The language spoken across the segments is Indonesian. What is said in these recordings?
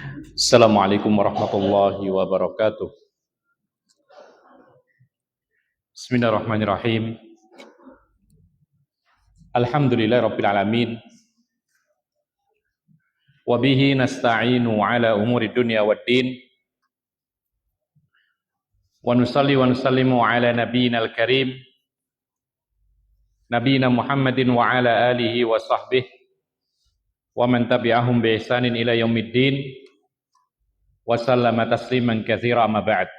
Assalamualaikum warahmatullahi wabarakatuh. Bismillahirrahmanirrahim. Alhamdulillahirabbil alamin. Wa bihi nasta'inu ala umuri dunya waddin. Wa nusalli wa nusallimu ala nabiyyinal karim. Nabiyina Muhammadin wa ala alihi wa sahbihi wa man tabi'ahum bi ihsanin ila yaumiddin. Wa sallama tasliman katsira amma ba'd.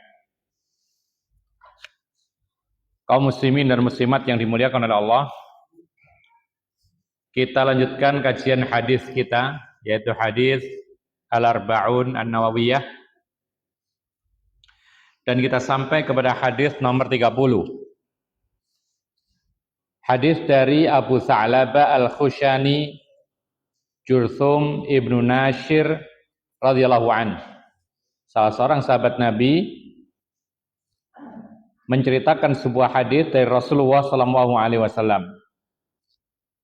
Kaum muslimin dan muslimat yang dimuliakan oleh Allah, kita lanjutkan kajian hadis kita, yaitu hadis Al-Arba'un An-Nawawiyah, dan kita sampai kepada hadis nomor 30. Hadis dari Abu Sa'labah Al-Khushani Jurthum Ibnu Nashir radhiyallahu anhu, salah seorang sahabat Nabi, menceritakan sebuah hadis dari Rasulullah SAW.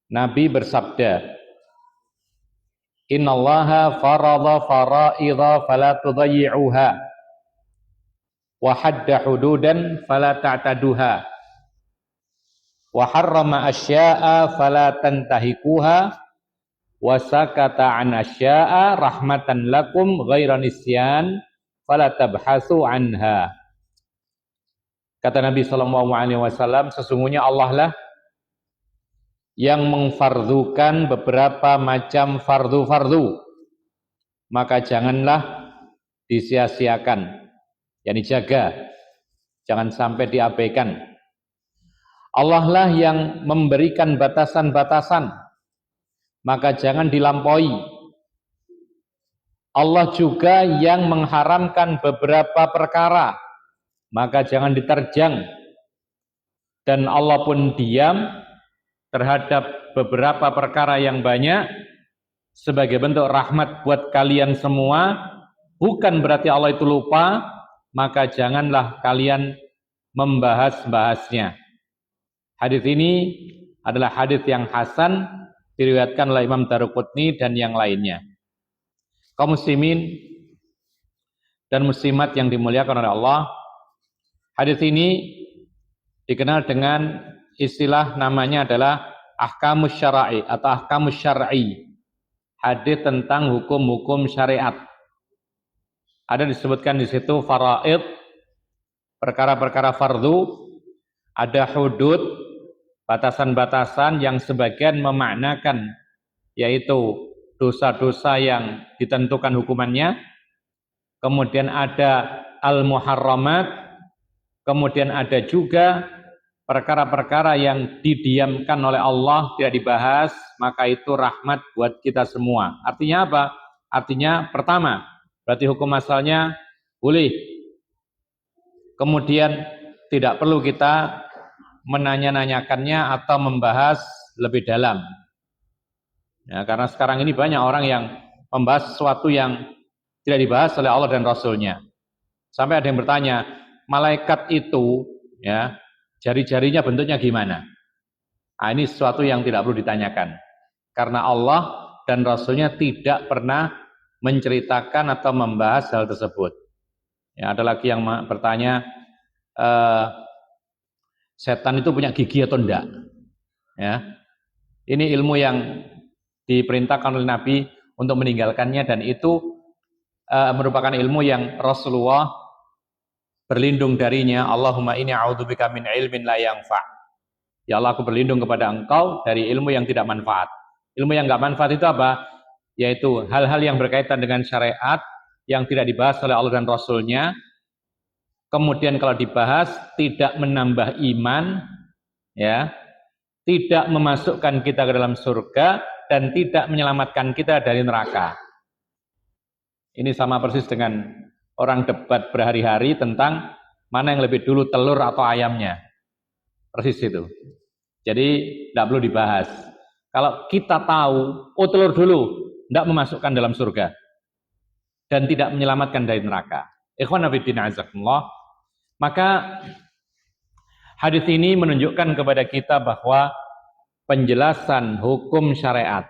Nabi bersabda, Innallaha farada fara'idha fala tudayyi'uha wa hadda hududan fala ta'taduha wa harrama asya'a fala tantahikuha wa sakata an asya'a rahmatan lakum ghaira nisyan fala tabhasu anha. Kata Nabi SAW, sesungguhnya Allah lah yang mengfardukan beberapa macam fardu-fardu, maka janganlah disia-siakan, yakni jaga, jangan sampai diabaikan. Allah lah yang memberikan batasan-batasan, maka jangan dilampaui. Allah juga yang mengharamkan beberapa perkara, maka jangan diterjang. Dan Allah pun diam terhadap beberapa perkara yang banyak sebagai bentuk rahmat buat kalian semua. Bukan berarti Allah itu lupa, maka janganlah kalian membahas-bahasnya. Hadis ini adalah hadis yang hasan, diriwayatkan oleh Imam Daruqutni dan yang lainnya. Kaum muslimin dan muslimat yang dimuliakan oleh Allah, hadis ini dikenal dengan istilah, namanya adalah ahkamus syara'i atau ahkamus syar'i, hadis tentang hukum-hukum syariat. Ada disebutkan di situ faraid, perkara-perkara fardu, ada hudud, batasan-batasan yang sebagian memaknakan yaitu dosa-dosa yang ditentukan hukumannya. Kemudian ada al-muharramat, kemudian ada juga perkara-perkara yang didiamkan oleh Allah, tidak dibahas, maka itu rahmat buat kita semua. Artinya apa? Artinya pertama, berarti hukum asalnya boleh. Kemudian tidak perlu kita menanya-nanyakannya atau membahas lebih dalam. Ya, karena sekarang ini banyak orang yang membahas sesuatu yang tidak dibahas oleh Allah dan Rasulnya. Sampai ada yang bertanya, malaikat itu, ya, jari-jarinya bentuknya gimana? Nah, ini sesuatu yang tidak perlu ditanyakan, karena Allah dan Rasulnya tidak pernah menceritakan atau membahas hal tersebut. Ya, ada lagi yang bertanya, setan itu punya gigi atau enggak? Ya, ini ilmu yang diperintahkan oleh Nabi untuk meninggalkannya, dan itu merupakan ilmu yang Rasulullah berlindung darinya. Allahumma inni a'udzubika min ilmin la yanfa'. Ya Allah, aku berlindung kepada Engkau dari ilmu yang tidak manfaat. Ilmu yang enggak manfaat itu apa? Yaitu hal-hal yang berkaitan dengan syariat yang tidak dibahas oleh Allah dan Rasulnya. Kemudian kalau dibahas tidak menambah iman, ya, tidak memasukkan kita ke dalam surga, dan tidak menyelamatkan kita dari neraka. Ini sama persis dengan orang debat berhari-hari tentang mana yang lebih dulu, telur atau ayamnya. Persis itu. Jadi tidak perlu dibahas. Kalau kita tahu, oh telur dulu, tidak memasukkan dalam surga dan tidak menyelamatkan dari neraka. Ikhwan fillah azakumullah. Maka hadis ini menunjukkan kepada kita bahwa penjelasan hukum syariat,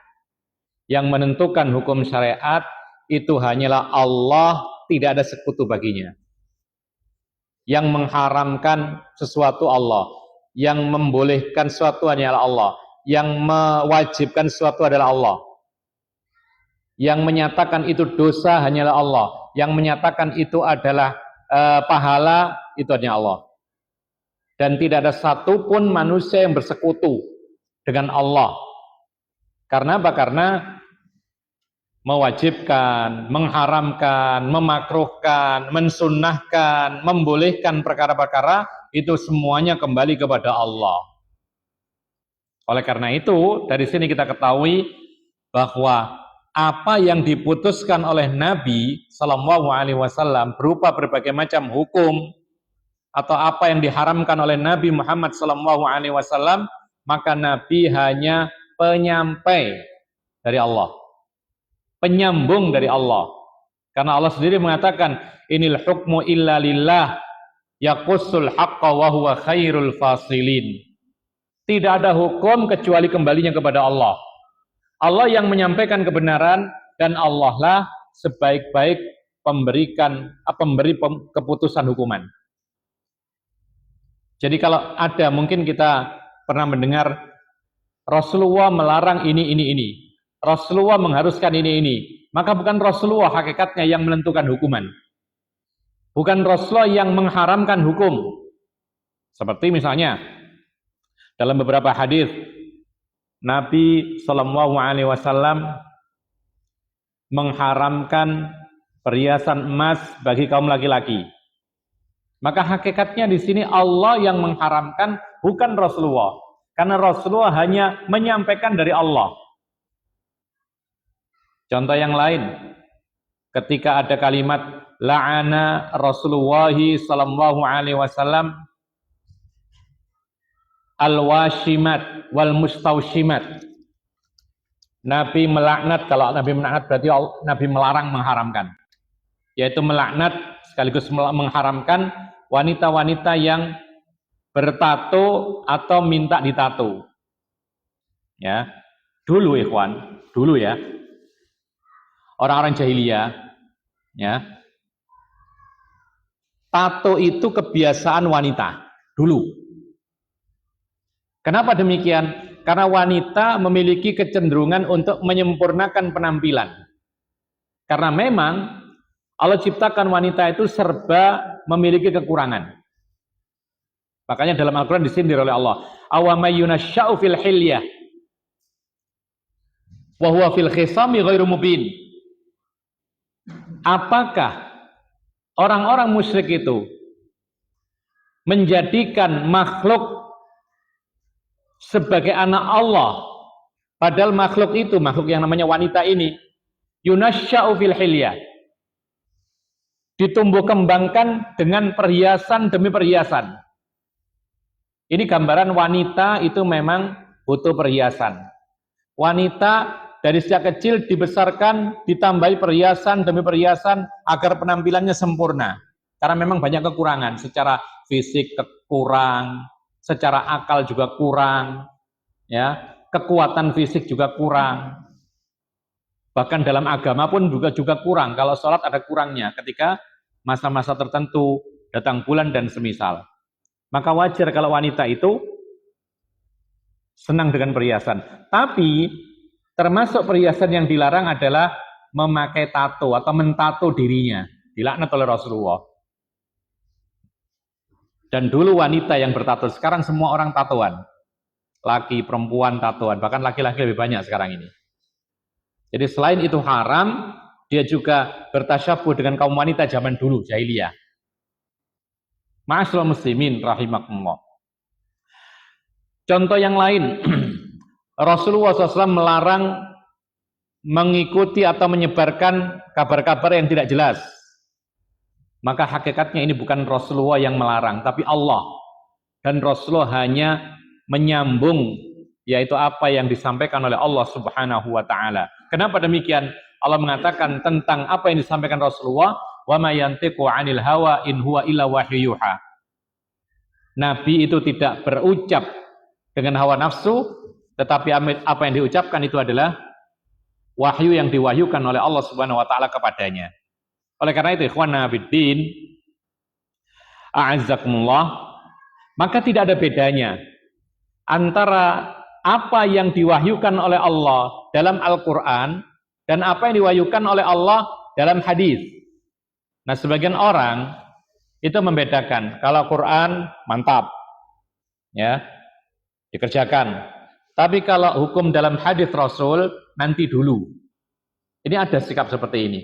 yang menentukan hukum syariat itu hanyalah Allah, tidak ada sekutu baginya. Yang mengharamkan sesuatu Allah, yang membolehkan sesuatu hanyalah Allah, yang mewajibkan sesuatu adalah Allah. Yang menyatakan itu dosa hanyalah Allah, yang menyatakan itu adalah pahala itu hanya Allah. Dan tidak ada satupun manusia yang bersekutu dengan Allah. Karena apa? Karena mewajibkan, mengharamkan, memakruhkan, mensunnahkan, membolehkan perkara-perkara itu semuanya kembali kepada Allah. Oleh karena itu, dari sini kita ketahui bahwa apa yang diputuskan oleh Nabi Sallallahu Alaihi Wasallam berupa berbagai macam hukum atau apa yang diharamkan oleh Nabi Muhammad Sallallahu Alaihi Wasallam, maka Nabi hanya penyampai dari Allah, penyambung dari Allah. Karena Allah sendiri mengatakan, inil hukmu illa lillah yaqussul haqqa wa huwa khairul fasilin. Tidak ada hukum kecuali kembalinya kepada Allah. Allah yang menyampaikan kebenaran dan Allah lah sebaik-baik pemberi keputusan hukuman. Jadi kalau ada, mungkin kita pernah mendengar Rasulullah melarang ini. Rasulullah mengharuskan ini. Maka bukan Rasulullah hakikatnya yang menentukan hukuman. Bukan Rasulullah yang mengharamkan hukum. Seperti misalnya dalam beberapa hadis Nabi Sallallahu Alaihi Wasallam mengharamkan perhiasan emas bagi kaum laki-laki. Maka hakikatnya di sini Allah yang mengharamkan, bukan Rasulullah. Karena Rasulullah hanya menyampaikan dari Allah. Contoh yang lain, ketika ada kalimat la'ana Rasulullah Sallallahu Alaihi Wasallam al-washimat wal mustawshimat. Nabi melaknat, kalau Nabi melaknat berarti Nabi melarang, mengharamkan. Yaitu melaknat sekaligus mengharamkan wanita-wanita yang bertato atau minta ditato. Ya. Dulu ikhwan, dulu ya. Orang-orang jahiliyah, ya. Tato itu kebiasaan wanita dulu. Kenapa demikian? Karena wanita memiliki kecenderungan untuk menyempurnakan penampilan. Karena memang Allah ciptakan wanita itu serba memiliki kekurangan. Makanya dalam Al-Quran disindir oleh Allah, awamay yunasya'u fil hilyah wa huwa fil khisami ghairu mubin. Apakah orang-orang musyrik itu menjadikan makhluk sebagai anak Allah, padahal makhluk itu, makhluk yang namanya wanita ini, yunasya'u fil hilyah, ditumbuh kembangkan dengan perhiasan demi perhiasan. Ini gambaran wanita itu memang butuh perhiasan. Wanita dari sejak kecil dibesarkan, ditambahi perhiasan demi perhiasan agar penampilannya sempurna. Karena memang banyak kekurangan, secara fisik kurang, secara akal juga kurang, ya, kekuatan fisik juga kurang. Bahkan dalam agama pun juga kurang. Kalau sholat ada kurangnya ketika masa-masa tertentu, datang bulan dan semisal. Maka wajar kalau wanita itu senang dengan perhiasan. Tapi termasuk perhiasan yang dilarang adalah memakai tato atau mentato dirinya. Dilaknat oleh Rasulullah. Dan dulu wanita yang bertato, sekarang semua orang tatoan. Laki, perempuan tatoan, bahkan laki-laki lebih banyak sekarang ini. Jadi selain itu haram, dia juga bertasyabuh dengan kaum wanita zaman dulu, jahiliyah. Ma'asyiral muslimin rahimakumullah. Contoh yang lain, Rasulullah SAW melarang mengikuti atau menyebarkan kabar-kabar yang tidak jelas. Maka hakikatnya ini bukan Rasulullah yang melarang, tapi Allah. Dan Rasulullah hanya menyambung, yaitu apa yang disampaikan oleh Allah Subhanahu wa Ta'ala. Kenapa demikian? Allah mengatakan tentang apa yang disampaikan Rasulullah, wa ma yantiqu 'anil hawa in huwa illa wahyu yuha. Nabi itu tidak berucap dengan hawa nafsu, tetapi apa yang diucapkan itu adalah wahyu yang diwahyukan oleh Allah Subhanahu wa taala kepadanya. Oleh karena itu ikhwana fiddin, a'azzakumullah, maka tidak ada bedanya antara apa yang diwahyukan oleh Allah dalam Al-Qur'an dan apa yang diwahyukan oleh Allah dalam hadis. Nah, sebagian orang itu membedakan. Kalau Quran mantap, ya, dikerjakan. Tapi kalau hukum dalam hadis Rasul nanti dulu. Ini ada sikap seperti ini.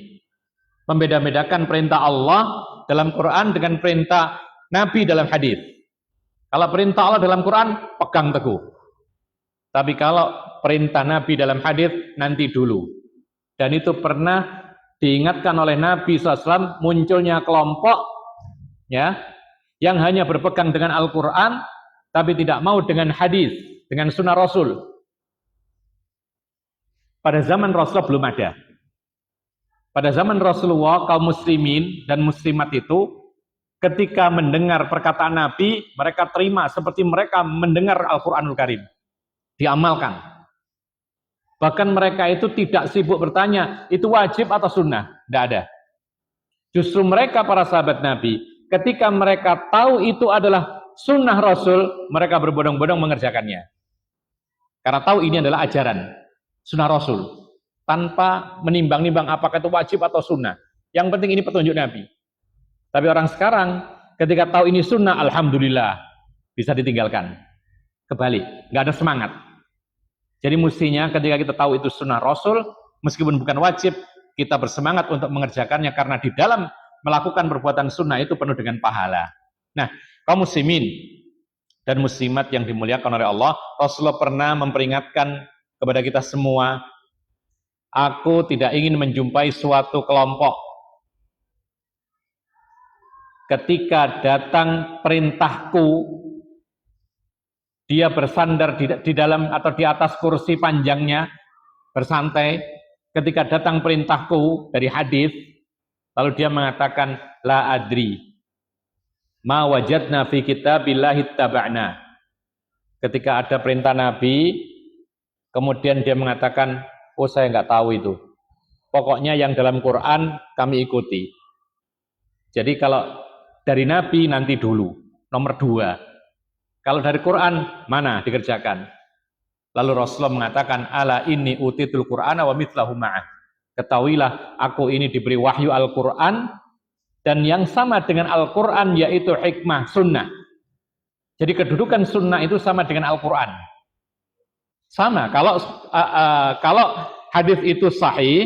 Membeda-bedakan perintah Allah dalam Quran dengan perintah Nabi dalam hadis. Kalau perintah Allah dalam Quran, pegang teguh. Tapi kalau perintah Nabi dalam hadis, nanti dulu. Dan itu pernah diingatkan oleh Nabi SAW, munculnya kelompok ya yang hanya berpegang dengan Al-Quran, tapi tidak mau dengan hadis, dengan sunnah Rasul. Pada zaman Rasulullah belum ada. Pada zaman Rasulullah, kaum muslimin dan muslimat itu ketika mendengar perkataan Nabi, mereka terima seperti mereka mendengar Al-Quranul Karim. Diamalkan. Bahkan mereka itu tidak sibuk bertanya, itu wajib atau sunnah? Tidak ada. Justru mereka para sahabat Nabi, ketika mereka tahu itu adalah sunnah Rasul, mereka berbondong-bondong mengerjakannya. Karena tahu ini adalah ajaran sunnah Rasul. Tanpa menimbang-nimbang apakah itu wajib atau sunnah. Yang penting ini petunjuk Nabi. Tapi orang sekarang ketika tahu ini sunnah, alhamdulillah bisa ditinggalkan. Kebalik, nggak ada semangat. Jadi mestinya ketika kita tahu itu sunnah Rasul, meskipun bukan wajib, kita bersemangat untuk mengerjakannya karena di dalam melakukan perbuatan sunnah itu penuh dengan pahala. Nah, kaum muslimin dan muslimat yang dimuliakan oleh Allah, Rasulullah pernah memperingatkan kepada kita semua, aku tidak ingin menjumpai suatu kelompok ketika datang perintahku, dia bersandar di dalam atau di atas kursi panjangnya, bersantai. Ketika datang perintahku dari hadis, lalu dia mengatakan, la adri, ma wajadna fi kitabillahi taba'na. Ketika ada perintah Nabi, kemudian dia mengatakan, oh saya nggak tahu itu. Pokoknya yang dalam Quran kami ikuti. Jadi kalau dari Nabi nanti dulu, nomor 2. Kalau dari Quran, mana dikerjakan? Lalu Rasulullah mengatakan, ala inni utitul Qur'ana wa mithlahu ma'ah. Ketahuilah, aku ini diberi wahyu Al-Quran, dan yang sama dengan Al-Quran, yaitu hikmah, sunnah. Jadi kedudukan sunnah itu sama dengan Al-Quran. Sama, kalau hadis itu sahih,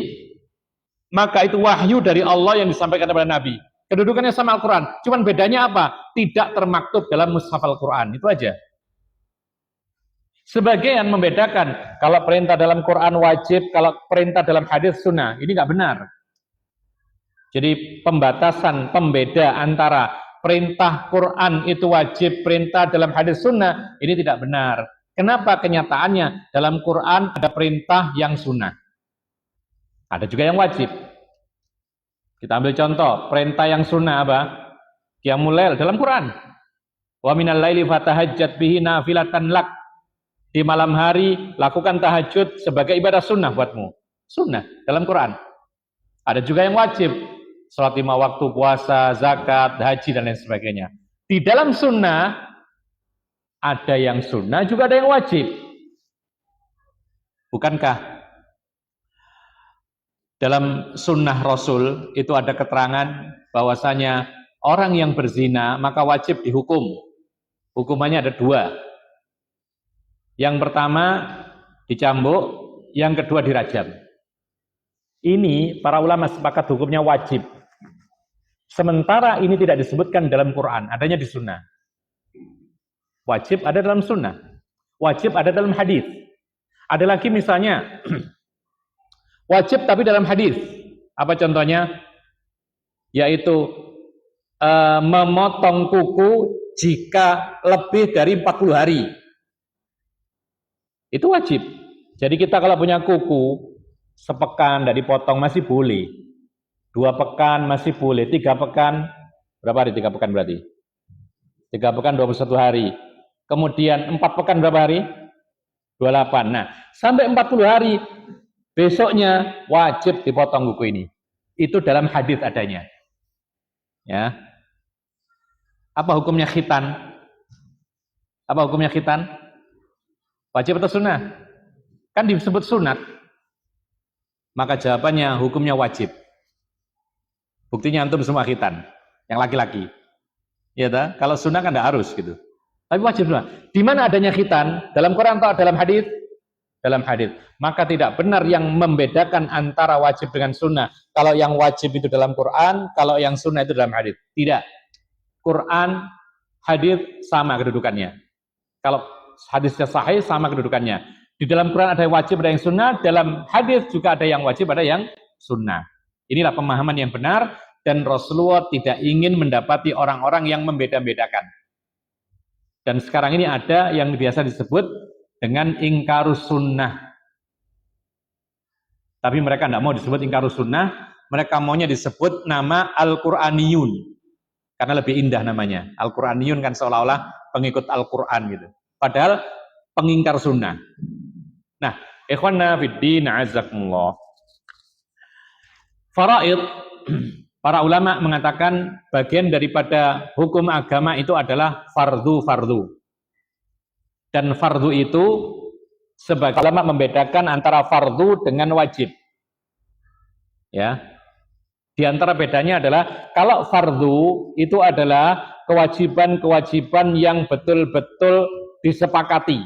maka itu wahyu dari Allah yang disampaikan kepada Nabi. Kedudukannya sama Al-Quran. Cuman bedanya apa? Tidak termaktub dalam mushaf Al-Quran. Itu aja. Sebagian membedakan. Kalau perintah dalam Quran wajib, kalau perintah dalam hadis sunnah. Ini nggak benar. Jadi pembatasan, pembeda antara perintah Quran itu wajib, perintah dalam hadis sunnah, ini tidak benar. Kenapa? Kenyataannya dalam Quran ada perintah yang sunnah. Ada juga yang wajib. Kita ambil contoh, perintah yang sunnah apa? Qiyamul lail dalam Quran. Wa minal laili fatahajjat bihi nafilatan lak. Di malam hari lakukan tahajud sebagai ibadah sunnah buatmu. Sunnah dalam Quran. Ada juga yang wajib. Salat 5 waktu, puasa, zakat, haji dan lain sebagainya. Di dalam sunnah ada yang sunnah juga ada yang wajib. Bukankah dalam sunnah Rasul itu ada keterangan bahwasanya orang yang berzina maka wajib dihukum. Hukumannya ada 2. Yang pertama dicambuk, yang kedua dirajam. Ini para ulama sepakat hukumnya wajib. Sementara ini tidak disebutkan dalam Quran, adanya di sunnah. Wajib ada dalam sunnah. Wajib ada dalam hadis. Ada lagi misalnya wajib tapi dalam hadis. Apa contohnya? Yaitu memotong kuku jika lebih dari 40 hari. Itu wajib. Jadi kita kalau punya kuku sepekan tidak dipotong masih boleh. 2 pekan masih boleh. 3 pekan, berapa hari 3 pekan berarti? 3 pekan 21 hari. Kemudian 4 pekan berapa hari? 28. Nah, sampai 40 hari besoknya wajib dipotong kuku ini. Itu dalam hadis adanya. Ya. Apa hukumnya khitan? Apa hukumnya khitan? Wajib atau sunnah? Kan disebut sunat. Maka jawabannya hukumnya wajib. Buktinya antum semua khitan, yang laki-laki. Ya ta? Kalau sunnah kan tidak harus gitu. Tapi wajib sunnah. Di mana adanya khitan? Dalam Quran atau dalam hadis? Dalam hadis. Maka tidak benar yang membedakan antara wajib dengan sunnah. Kalau yang wajib itu dalam Quran, kalau yang sunnah itu dalam hadis. Tidak. Quran, hadis sama kedudukannya. Kalau hadisnya sahih sama kedudukannya. Di dalam Quran ada yang wajib, ada yang sunnah. Dalam hadis juga ada yang wajib, ada yang sunnah. Inilah pemahaman yang benar. Dan Rasulullah tidak ingin mendapati orang-orang yang membeda-bedakan. Dan sekarang ini ada yang biasa disebut dengan ingkarus sunnah. Tapi mereka tidak mau disebut ingkarus sunnah. Mereka maunya disebut nama Al-Quraniyun. Karena lebih indah namanya. Al-Quraniyun kan seolah-olah pengikut Al-Quran gitu. Padahal pengingkar sunnah. Nah, ikhwanna fiddin azakumullah. Faraid, para ulama mengatakan bagian daripada hukum agama itu adalah fardu-fardu. Dan fardu itu sebagai ulama membedakan antara fardu dengan wajib. Ya. Di antara bedanya adalah kalau fardu itu adalah kewajiban-kewajiban yang betul-betul disepakati.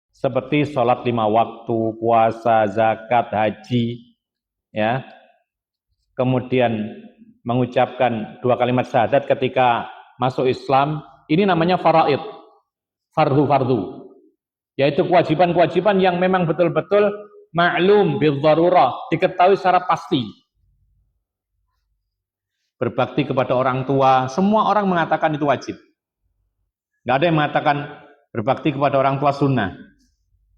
Seperti sholat 5 waktu, puasa, zakat, haji, ya. Kemudian mengucapkan 2 kalimat syahadat ketika masuk Islam, ini namanya faraid, fardu-fardu, yaitu kewajiban-kewajiban yang memang betul-betul ma'lum bidzarurah, diketahui secara pasti. Berbakti kepada orang tua, semua orang mengatakan itu wajib. Nggak ada yang mengatakan berbakti kepada orang tua sunnah.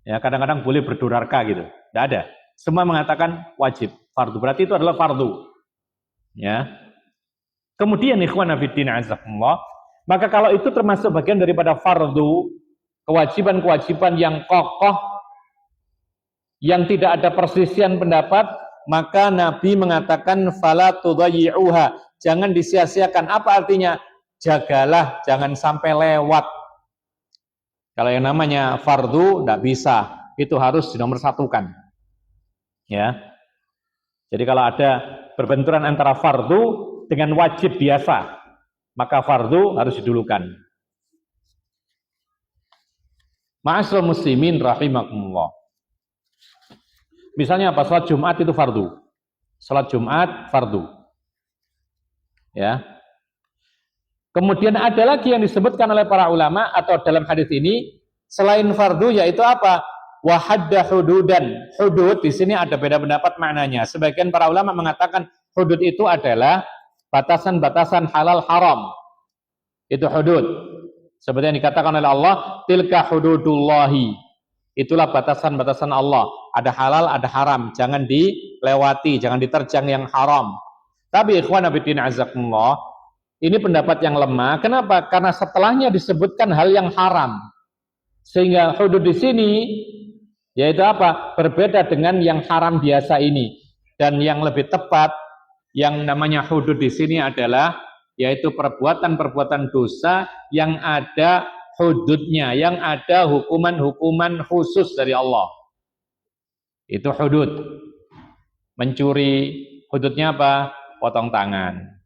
Ya, kadang-kadang boleh berdurarka gitu. Nggak ada. Semua mengatakan wajib, fardu. Berarti itu adalah fardu. Ya. Kemudian ikhwan fillah azakumullah, maka kalau itu termasuk bagian daripada fardu, kewajiban-kewajiban yang kokoh, yang tidak ada persisian pendapat, maka Nabi mengatakan fala tudayyi'uha, jangan disia-siakan. Apa artinya? Jagalah, jangan sampai lewat. Kalau yang namanya fardu tidak bisa, itu harus dinomorsatukan. Ya. Jadi kalau ada perbenturan antara fardu dengan wajib biasa, maka fardu harus didulukan. Ma'asyiral muslimin rahimakumullah. Misalnya apa? Salat Jumat itu fardu. Salat Jumat fardu. Ya. Kemudian ada lagi yang disebutkan oleh para ulama atau dalam hadis ini selain fardu, yaitu apa? Wa hadda hududan. Hudud di sini ada beda pendapat maknanya. Sebagian para ulama mengatakan hudud itu adalah batasan-batasan halal haram. Itu hudud. Seperti yang dikatakan oleh Allah, tilka hududullahi. Itulah batasan-batasan Allah. Ada halal, ada haram. Jangan dilewati, jangan diterjang yang haram. Tapi ikhwan fillah azakumullah, ini pendapat yang lemah. Kenapa? Karena setelahnya disebutkan hal yang haram. Sehingga hudud di sini yaitu apa? Berbeda dengan yang haram biasa ini. Dan yang lebih tepat, yang namanya hudud di sini adalah yaitu perbuatan-perbuatan dosa yang ada hududnya, yang ada hukuman-hukuman khusus dari Allah. Itu hudud. Mencuri, hududnya apa? Potong tangan.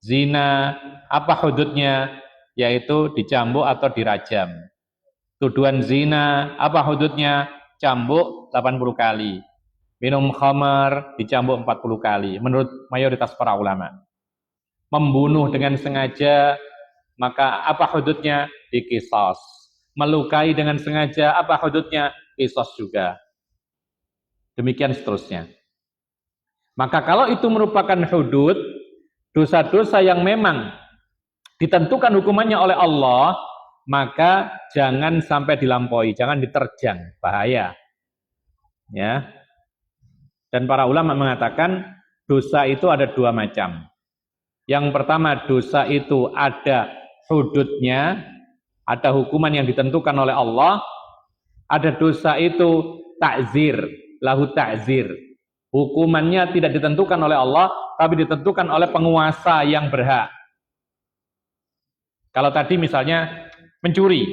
Zina, apa hududnya? Yaitu dicambuk atau dirajam. Tuduhan zina, apa hududnya? Cambuk 80 kali. Minum khamar, dicambuk 40 kali. Menurut mayoritas para ulama. Membunuh dengan sengaja, maka apa hududnya? Diqisas. Melukai dengan sengaja, apa hududnya? Qisas juga. Demikian seterusnya. Maka kalau itu merupakan hudud, dosa-dosa yang memang ditentukan hukumannya oleh Allah, maka jangan sampai dilampaui, jangan diterjang, bahaya. Ya. Dan para ulama mengatakan dosa itu ada 2 macam. Yang pertama, dosa itu ada hududnya, ada hukuman yang ditentukan oleh Allah. Ada dosa itu takzir, lahu ta'zir. Hukumannya tidak ditentukan oleh Allah, tapi ditentukan oleh penguasa yang berhak. Kalau tadi misalnya mencuri,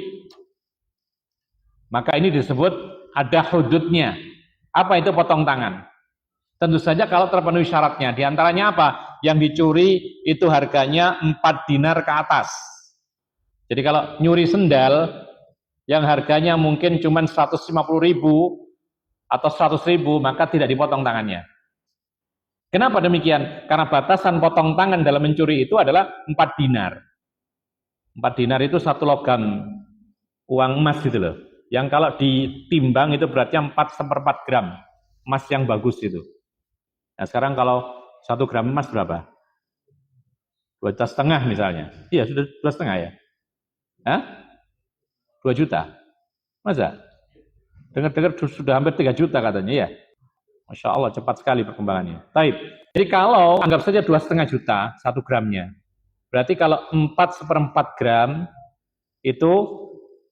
maka ini disebut ada hududnya. Apa itu potong tangan? Tentu saja kalau terpenuhi syaratnya. Di antaranya apa? Yang dicuri itu harganya 4 dinar ke atas. Jadi kalau nyuri sendal yang harganya mungkin cuma 150.000 atau 100.000, maka tidak dipotong tangannya. Kenapa demikian? Karena batasan potong tangan dalam mencuri itu adalah 4 dinar. 4 dinar itu 1 logam uang emas gitu loh. Yang kalau ditimbang itu beratnya 4/4 gram emas yang bagus itu. Nah sekarang kalau 1 gram emas berapa? 2,5 juta misalnya. Iya sudah 2,5 ya? Hah? 2 juta? Masa? Dengar-dengar sudah hampir 3 juta katanya ya. Masya Allah cepat sekali perkembangannya. Baik. Jadi kalau anggap saja 2,5 juta 1 gramnya. Berarti kalau 4/4 gram itu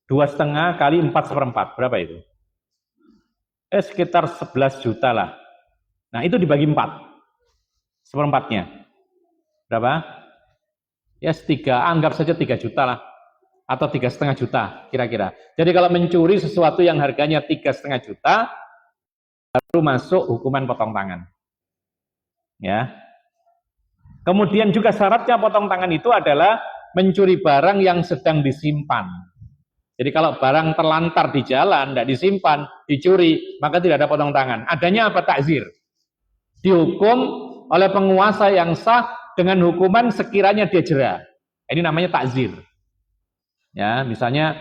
2,5 kali 4/4 berapa itu? Sekitar 11 juta lah. Nah itu dibagi 4 seperempatnya berapa? Ya anggap saja 3 juta lah, atau 3,5 juta kira-kira. Jadi kalau mencuri sesuatu yang harganya 3,5 juta baru masuk hukuman potong tangan. Ya. Kemudian juga syaratnya potong tangan itu adalah mencuri barang yang sedang disimpan. Jadi kalau barang terlantar di jalan, tidak disimpan, dicuri, maka tidak ada potong tangan. Adanya apa? Takzir. Dihukum oleh penguasa yang sah dengan hukuman sekiranya dia jera. Ini namanya takzir. Ya, misalnya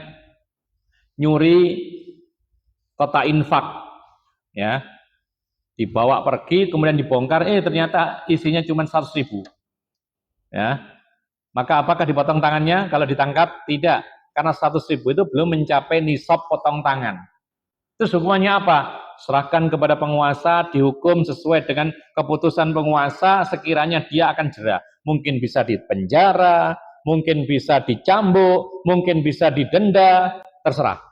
nyuri kotak infak, ya, dibawa pergi, kemudian dibongkar, ternyata isinya cuma 100.000. Ya, maka apakah dipotong tangannya? Kalau ditangkap tidak, karena 100.000 itu belum mencapai nisab potong tangan. Terus hukumannya apa? Serahkan kepada penguasa, dihukum sesuai dengan keputusan penguasa sekiranya dia akan jera. Mungkin bisa dipenjara, mungkin bisa dicambuk, mungkin bisa didenda, terserah.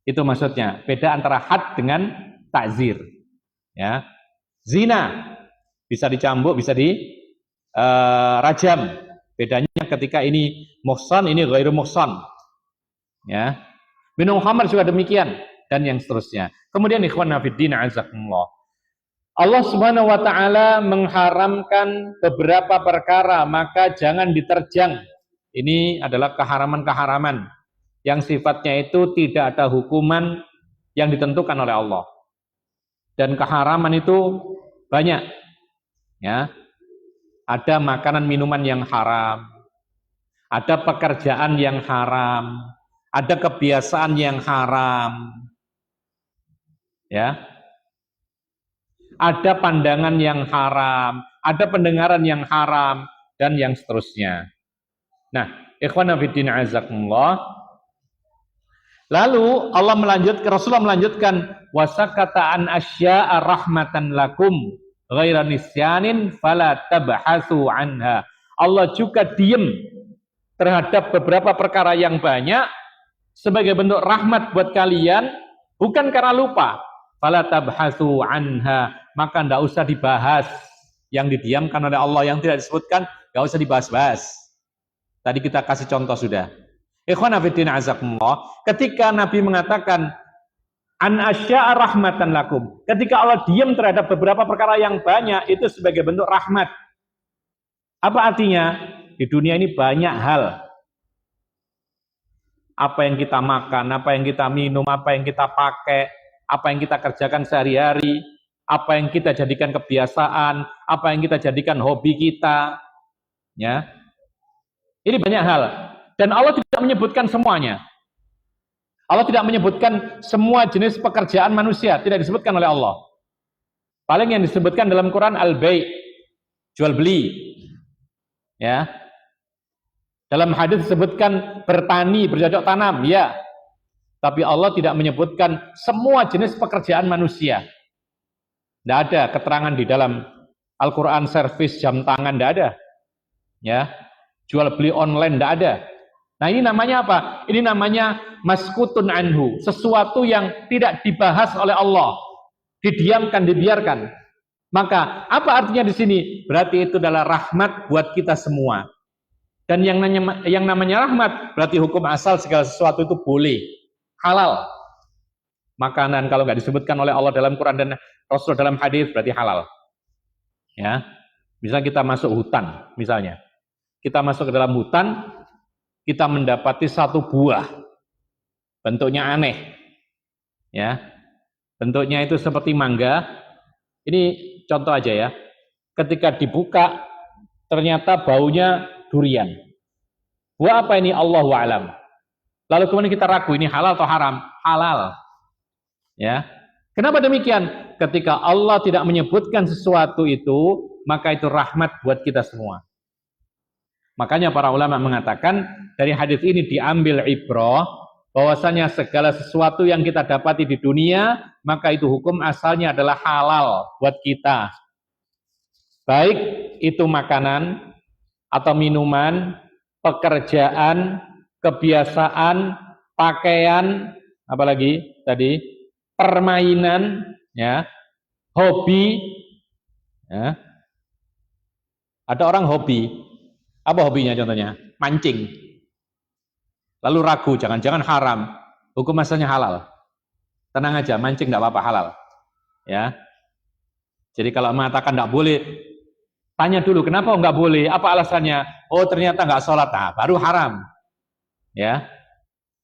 Itu maksudnya. Beda antara had dengan takzir. Ya. Zina bisa dicambuk, bisa rajam. Bedanya ketika ini muhsan, ini ghairu muhsan. Ya. Minum khamar juga demikian dan yang seterusnya. Kemudian ikhwan fillah azakumullah. Allah Subhanahu wa taala mengharamkan beberapa perkara, maka jangan diterjang. Ini adalah keharaman-keharaman yang sifatnya itu tidak ada hukuman yang ditentukan oleh Allah. Dan keharaman itu banyak. Ya. Ada makanan minuman yang haram, ada pekerjaan yang haram, ada kebiasaan yang haram, ya, ada pandangan yang haram, ada pendengaran yang haram, dan yang seterusnya. Nah, ikhwana fillah azakumullah. Lalu Rasulullah melanjutkan wasakata an asya'a rahmatan lakum ghaira nisyanin fala tabhasu anha. Allah juga diam terhadap beberapa perkara yang banyak sebagai bentuk rahmat buat kalian, bukan karena lupa. Fala tabhasu anha, maka tidak usah dibahas yang didiamkan oleh Allah, yang tidak disebutkan tidak usah dibahas-bahas. Tadi kita kasih contoh sudah. Ikhwan fillah azakumullah, ketika Nabi mengatakan an asya'a rahmatan lakum, ketika Allah diam terhadap beberapa perkara yang banyak, itu sebagai bentuk rahmat. Apa artinya? Di dunia ini banyak hal. Apa yang kita makan, apa yang kita minum, apa yang kita pakai, apa yang kita kerjakan sehari-hari, apa yang kita jadikan kebiasaan, apa yang kita jadikan hobi kita. Ya. Ini banyak hal. Dan Allah tidak menyebutkan semuanya. Allah tidak menyebutkan semua jenis pekerjaan manusia, tidak disebutkan oleh Allah. Paling yang disebutkan dalam Quran al-bai', jual beli. Ya. Dalam hadis disebutkan bertani, bercocok tanam, ya. Tapi Allah tidak menyebutkan semua jenis pekerjaan manusia. Tidak ada keterangan di dalam Al-Quran servis jam tangan, tidak ada. Ya. Jual beli online, tidak ada. Nah ini namanya apa? Ini namanya maskutun anhu, sesuatu yang tidak dibahas oleh Allah. didiamkan, dibiarkan. Maka apa artinya di sini? Berarti itu adalah rahmat buat kita semua. Dan yang namanya rahmat berarti hukum asal segala sesuatu itu boleh, halal. Makanan kalau nggak disebutkan oleh Allah dalam Quran dan Rasul dalam hadis berarti halal. Ya, misalnya kita masuk hutan, misalnya kita masuk ke dalam hutan, kita mendapati satu buah, bentuknya aneh, ya, bentuknya itu seperti mangga. Ini contoh aja ya. Ketika dibuka, ternyata baunya durian. Buah apa ini? Allahu a'lam. Lalu kemudian kita ragu, ini halal atau haram? Halal. Ya. Kenapa demikian? Ketika Allah tidak menyebutkan sesuatu itu, maka itu rahmat buat kita semua. Makanya para ulama mengatakan, dari hadis ini diambil ibrah, bahwasanya segala sesuatu yang kita dapati di dunia, maka itu hukum asalnya adalah halal buat kita. Baik itu makanan atau minuman, pekerjaan, kebiasaan, pakaian, apalagi tadi, permainan, ya, hobi, ya. Ada orang hobi, apa hobinya contohnya? Mancing. Lalu ragu, jangan-jangan haram, hukum asalnya halal. Tenang aja, mancing tidak apa-apa, halal. Ya. Jadi kalau mengatakan tidak boleh, tanya dulu kenapa nggak boleh, apa alasannya? Oh ternyata nggak sholat, nah, baru haram. Ya.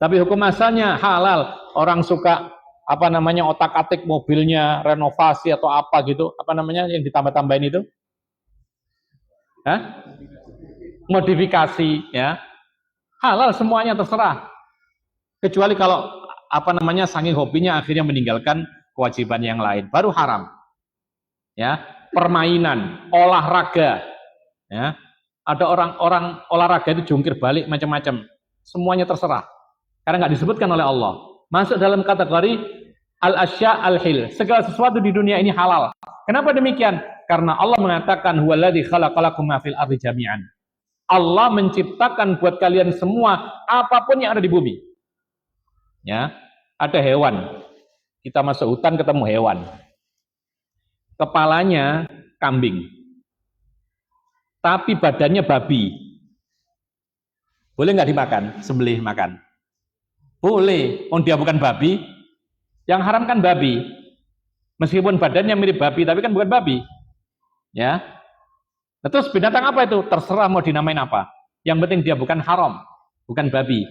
Tapi hukum asalnya halal. Orang suka otak-atik mobilnya, renovasi atau apa gitu, yang ditambah-tambahin itu? Hah? Modifikasi, ya. Halal semuanya, terserah. Kecuali kalau saking hobinya akhirnya meninggalkan kewajiban yang lain, baru haram. Ya, permainan, olahraga, ya. Ada orang-orang olahraga itu jungkir balik macam-macam. Semuanya terserah. Karena nggak disebutkan oleh Allah. Masuk dalam kategori al-asya al-hil. Segala sesuatu di dunia ini halal. Kenapa demikian? Karena Allah mengatakan huwaladzi khalaqalakum ma fil ardi jami'an. Allah menciptakan buat kalian semua apapun yang ada di bumi. Ya, ada hewan. Kita masuk hutan ketemu hewan. Kepalanya kambing. Tapi badannya babi. Boleh nggak dimakan? Sembelih makan. Boleh. Oh, dia bukan babi. Yang haram kan babi. Meskipun badannya mirip babi, tapi kan bukan babi. Ya. Nah, terus binatang apa itu? Terserah mau dinamain apa. Yang penting dia bukan haram, bukan babi.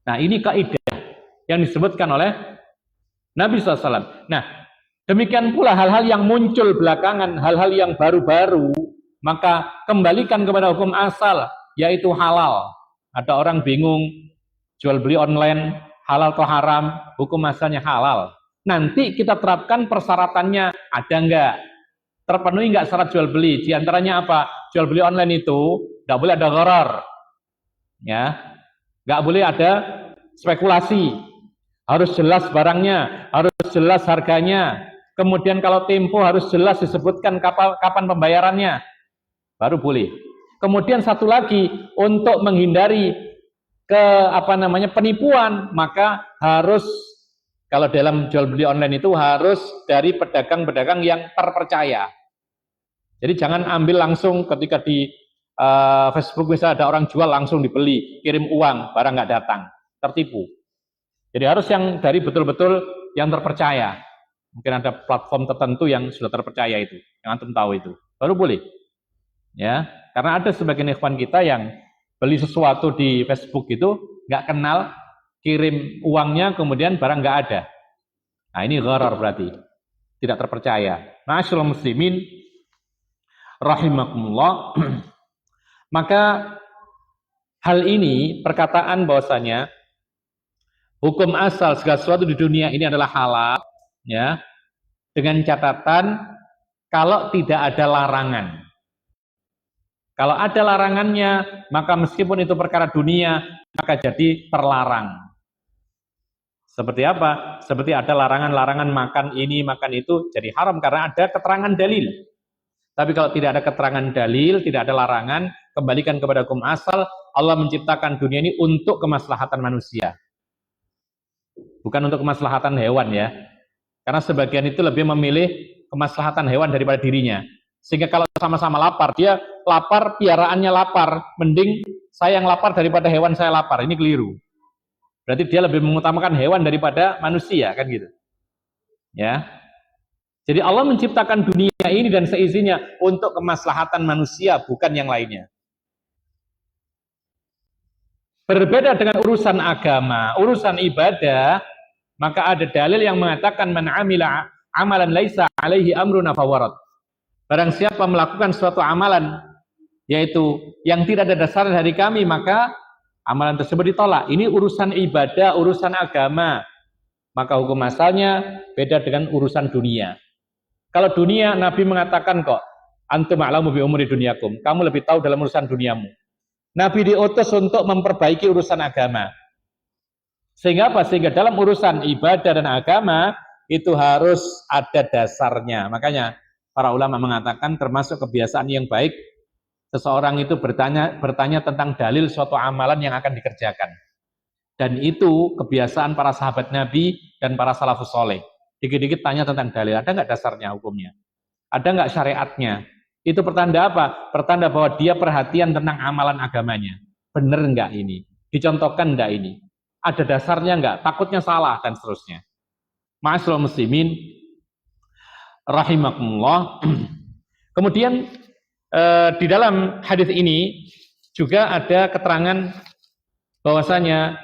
Nah, ini kaidah yang disebutkan oleh Nabi SAW. Nah, demikian pula hal-hal yang muncul belakangan, hal-hal yang baru-baru, maka kembalikan kepada hukum asal, yaitu halal. Ada orang bingung, jual beli online, halal atau haram, hukum asalnya halal. Nanti kita terapkan persyaratannya, ada enggak? Terpenuhi nggak syarat jual beli? Di antaranya apa? Jual beli online itu nggak boleh ada gharar, ya, nggak boleh ada spekulasi, harus jelas barangnya, harus jelas harganya. Kemudian kalau tempo harus jelas disebutkan kapan pembayarannya, baru boleh. Kemudian satu lagi untuk menghindari penipuan, maka harus kalau dalam jual beli online itu harus dari pedagang-pedagang yang terpercaya. Jadi jangan ambil langsung ketika di Facebook misalnya ada orang jual langsung dibeli, kirim uang, barang nggak datang, tertipu. Jadi harus yang dari betul-betul yang terpercaya. Mungkin ada platform tertentu yang sudah terpercaya itu, yang antum tahu itu, baru boleh. Ya, karena ada sebagian ikhwan kita yang beli sesuatu di Facebook itu nggak kenal, kirim uangnya kemudian barang nggak ada. Nah ini gharar berarti tidak terpercaya. Ma'asyiral muslimin rahimakumullah. Maka hal ini perkataan bahwasanya hukum asal segala sesuatu di dunia ini adalah halal, ya, dengan catatan kalau tidak ada larangan. Kalau ada larangannya, maka meskipun itu perkara dunia, maka jadi terlarang. Seperti apa? Seperti ada larangan-larangan makan ini, makan itu, jadi haram karena ada keterangan dalil. Tapi kalau tidak ada keterangan dalil, tidak ada larangan, kembalikan kepada hukum asal. Allah menciptakan dunia ini untuk kemaslahatan manusia, bukan untuk kemaslahatan hewan, ya. Karena sebagian itu lebih memilih kemaslahatan hewan daripada dirinya. Sehingga kalau sama-sama lapar, dia lapar, piaraannya lapar. Mending saya yang lapar daripada hewan saya lapar. Ini keliru. Berarti dia lebih mengutamakan hewan daripada manusia, kan gitu. Ya. Jadi Allah menciptakan dunia ini dan seisinya untuk kemaslahatan manusia, bukan yang lainnya. Berbeda dengan urusan agama, urusan ibadah, maka ada dalil yang mengatakan man amila amalan laisa alaihi amruna fawarat. Barang siapa melakukan suatu amalan yaitu yang tidak ada dasarnya dari kami, maka amalan tersebut ditolak. Ini urusan ibadah, urusan agama. Maka hukum asalnya beda dengan urusan dunia. Kalau dunia, Nabi mengatakan kok, antum a'lamu bi umuri dunyakum. Kamu lebih tahu dalam urusan duniamu. Nabi diutus untuk memperbaiki urusan agama. Sehingga apa? Sehingga dalam urusan ibadah dan agama itu harus ada dasarnya. Makanya para ulama mengatakan termasuk kebiasaan yang baik seseorang itu bertanya tentang dalil suatu amalan yang akan dikerjakan. Dan itu kebiasaan para sahabat Nabi dan para salafus soleh. Dikit-dikit tanya tentang dalil, ada nggak dasarnya hukumnya? Ada nggak syariatnya? Itu pertanda apa? Pertanda bahwa dia perhatian tentang amalan agamanya. Bener nggak ini? Dicontohkan nggak ini? Ada dasarnya nggak? Takutnya salah dan seterusnya. Ma'asyiral muslimin rahimakumullah. Kemudian di dalam hadis ini juga ada keterangan bahwasanya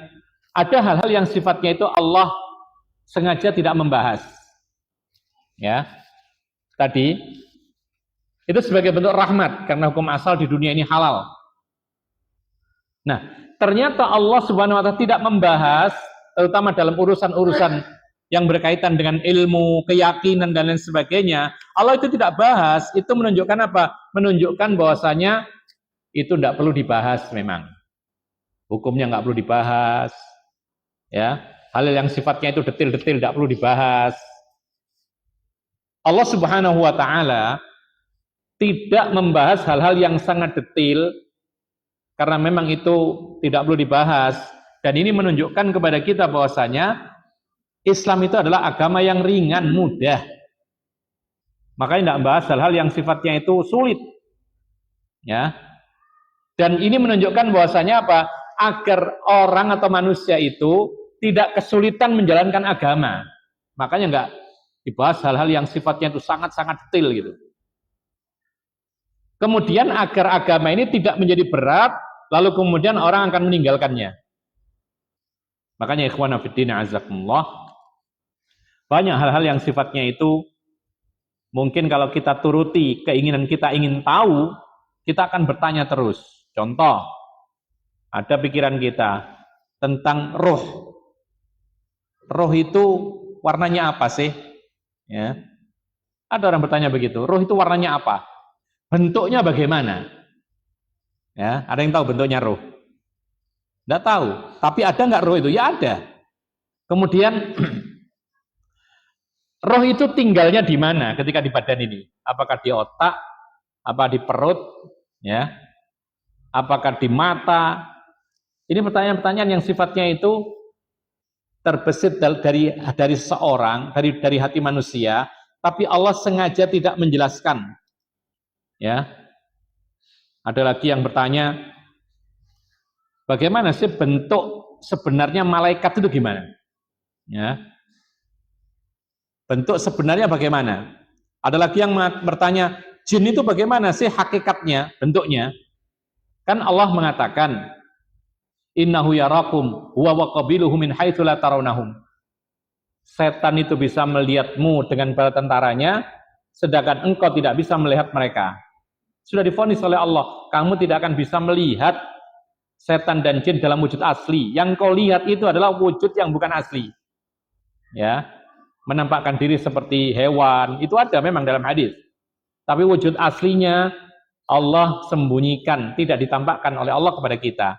ada hal-hal yang sifatnya itu Allah sengaja tidak membahas. Ya. Tadi itu sebagai bentuk rahmat karena hukum asal di dunia ini halal. Nah, ternyata Allah Subhanahu wa taala tidak membahas terutama dalam urusan-urusan yang berkaitan dengan ilmu, keyakinan dan lain sebagainya. Allah itu tidak bahas, itu menunjukkan apa? Menunjukkan bahwasanya itu tidak perlu dibahas memang. Hukumnya nggak perlu dibahas. Ya, hal yang sifatnya itu detil-detil tidak perlu dibahas. Allah Subhanahu wa taala tidak membahas hal-hal yang sangat detil karena memang itu tidak perlu dibahas, dan ini menunjukkan kepada kita bahwasanya Islam itu adalah agama yang ringan, mudah. Makanya tidak membahas hal-hal yang sifatnya itu sulit. Ya. Dan ini menunjukkan bahwasanya apa? Agar orang atau manusia itu tidak kesulitan menjalankan agama. Makanya enggak dibahas hal-hal yang sifatnya itu sangat-sangat detail gitu. Kemudian agar agama ini tidak menjadi berat, lalu kemudian orang akan meninggalkannya. Makanya ikhwana fiddin azakumullah, banyak hal-hal yang sifatnya itu mungkin kalau kita turuti keinginan kita ingin tahu, kita akan bertanya terus. Contoh, ada pikiran kita tentang roh. Roh itu warnanya apa sih? Ya. Ada orang bertanya begitu, roh itu warnanya apa? Bentuknya bagaimana? Ya, ada yang tahu bentuknya roh? Tidak tahu. Tapi ada nggak roh itu? Ya ada. Kemudian roh itu tinggalnya di mana ketika di badan ini? Apakah di otak? Apa di perut? Ya? Apakah di mata? Ini pertanyaan-pertanyaan yang sifatnya itu terbesit dari seorang, dari hati manusia, tapi Allah sengaja tidak menjelaskan. Ya, ada lagi yang bertanya, bagaimana sih bentuk sebenarnya malaikat itu gimana? Ya, bentuk sebenarnya bagaimana? Ada lagi yang bertanya, jin itu bagaimana sih hakikatnya, bentuknya? Kan Allah mengatakan, innahu yarakum huwa wa qabiluhu min haitsu la tarawnahum. Setan itu bisa melihatmu dengan bala tentaranya, sedangkan engkau tidak bisa melihat mereka. Sudah divonis oleh Allah, kamu tidak akan bisa melihat setan dan jin dalam wujud asli. Yang kau lihat itu adalah wujud yang bukan asli. Ya, menampakkan diri seperti hewan, itu ada memang dalam hadis. Tapi wujud aslinya Allah sembunyikan, tidak ditampakkan oleh Allah kepada kita.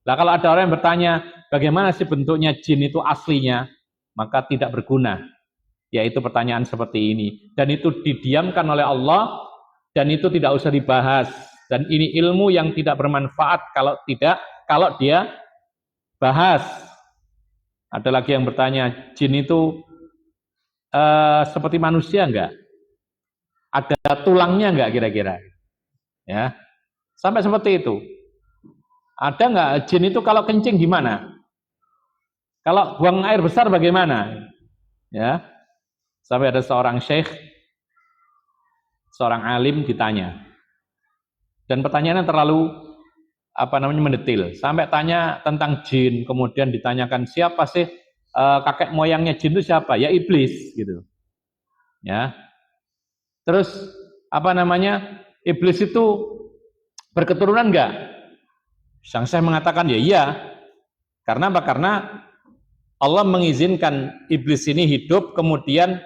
Nah, kalau ada orang yang bertanya, bagaimana sih bentuknya jin itu aslinya? Maka tidak berguna. Yaitu pertanyaan seperti ini. Dan itu didiamkan oleh Allah, dan itu tidak usah dibahas. Dan ini ilmu yang tidak bermanfaat kalau dia bahas. Ada lagi yang bertanya, jin itu seperti manusia enggak? Ada tulangnya enggak kira-kira? Ya, sampai seperti itu. Ada enggak jin itu kalau kencing gimana? Kalau buang air besar bagaimana? Ya, sampai ada seorang syekh, seorang alim ditanya, dan pertanyaannya terlalu mendetil. Sampai tanya tentang jin, kemudian ditanyakan siapa sih kakek moyangnya jin itu siapa? Ya iblis gitu. Ya. Terus iblis itu berketurunan enggak? Sang syekh mengatakan ya iya. Karena apa? Karena Allah mengizinkan iblis ini hidup, kemudian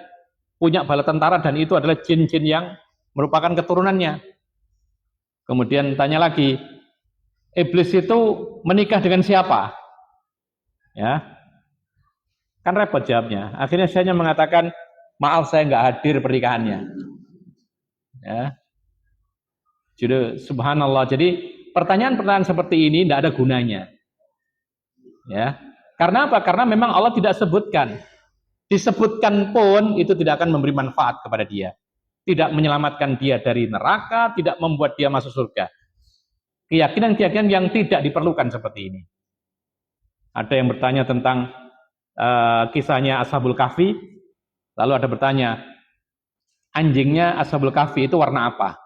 punya bala tentara, dan itu adalah jin-jin yang merupakan keturunannya. Kemudian tanya lagi, iblis itu menikah dengan siapa? Ya, kan repot jawabnya. Akhirnya saya hanya mengatakan, maaf saya nggak hadir pernikahannya. Ya, jadi subhanallah. Jadi pertanyaan-pertanyaan seperti ini tidak ada gunanya. Ya, karena apa? Karena memang Allah tidak sebutkan. Disebutkan pun itu tidak akan memberi manfaat kepada dia. Tidak menyelamatkan dia dari neraka, tidak membuat dia masuk surga. Keyakinan-keyakinan yang tidak diperlukan seperti ini. Ada yang bertanya tentang kisahnya Ashabul Kahfi. Lalu ada bertanya, anjingnya Ashabul Kahfi itu warna apa?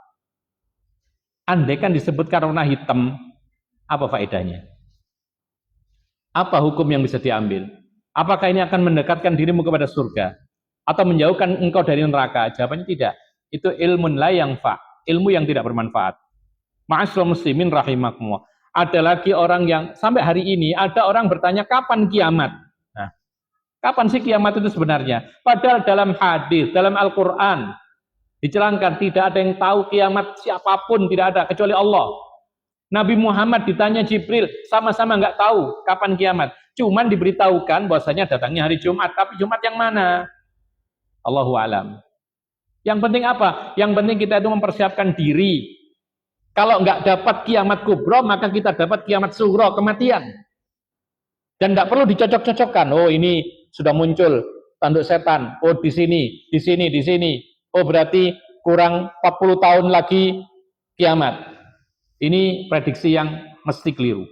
Andai kan disebutkan warna hitam, apa faedahnya? Apa hukum yang bisa diambil? Apakah ini akan mendekatkan dirimu kepada surga? Atau menjauhkan engkau dari neraka? Jawabannya tidak. Itu ilmun la yanfa, ilmu yang tidak bermanfaat. Ma'asyiral muslimin rahimakumullah. Ada lagi orang yang sampai hari ini ada orang bertanya kapan kiamat? Nah, kapan sih kiamat itu sebenarnya? Padahal dalam hadis, dalam Al-Qur'an diterangkan tidak ada yang tahu kiamat, siapapun tidak ada kecuali Allah. Nabi Muhammad ditanya Jibril, sama-sama nggak tahu kapan kiamat. Cuman diberitahukan bahwasanya datangnya hari Jumat, tapi Jumat yang mana? Allahu alam. Yang penting apa? Yang penting kita itu mempersiapkan diri. Kalau nggak dapat kiamat kubro, maka kita dapat kiamat sughro, kematian. Dan nggak perlu dicocok-cocokkan. Oh ini sudah muncul tanduk setan. Oh di sini, di sini, di sini. Oh berarti kurang 40 tahun lagi kiamat. Ini prediksi yang mesti keliru.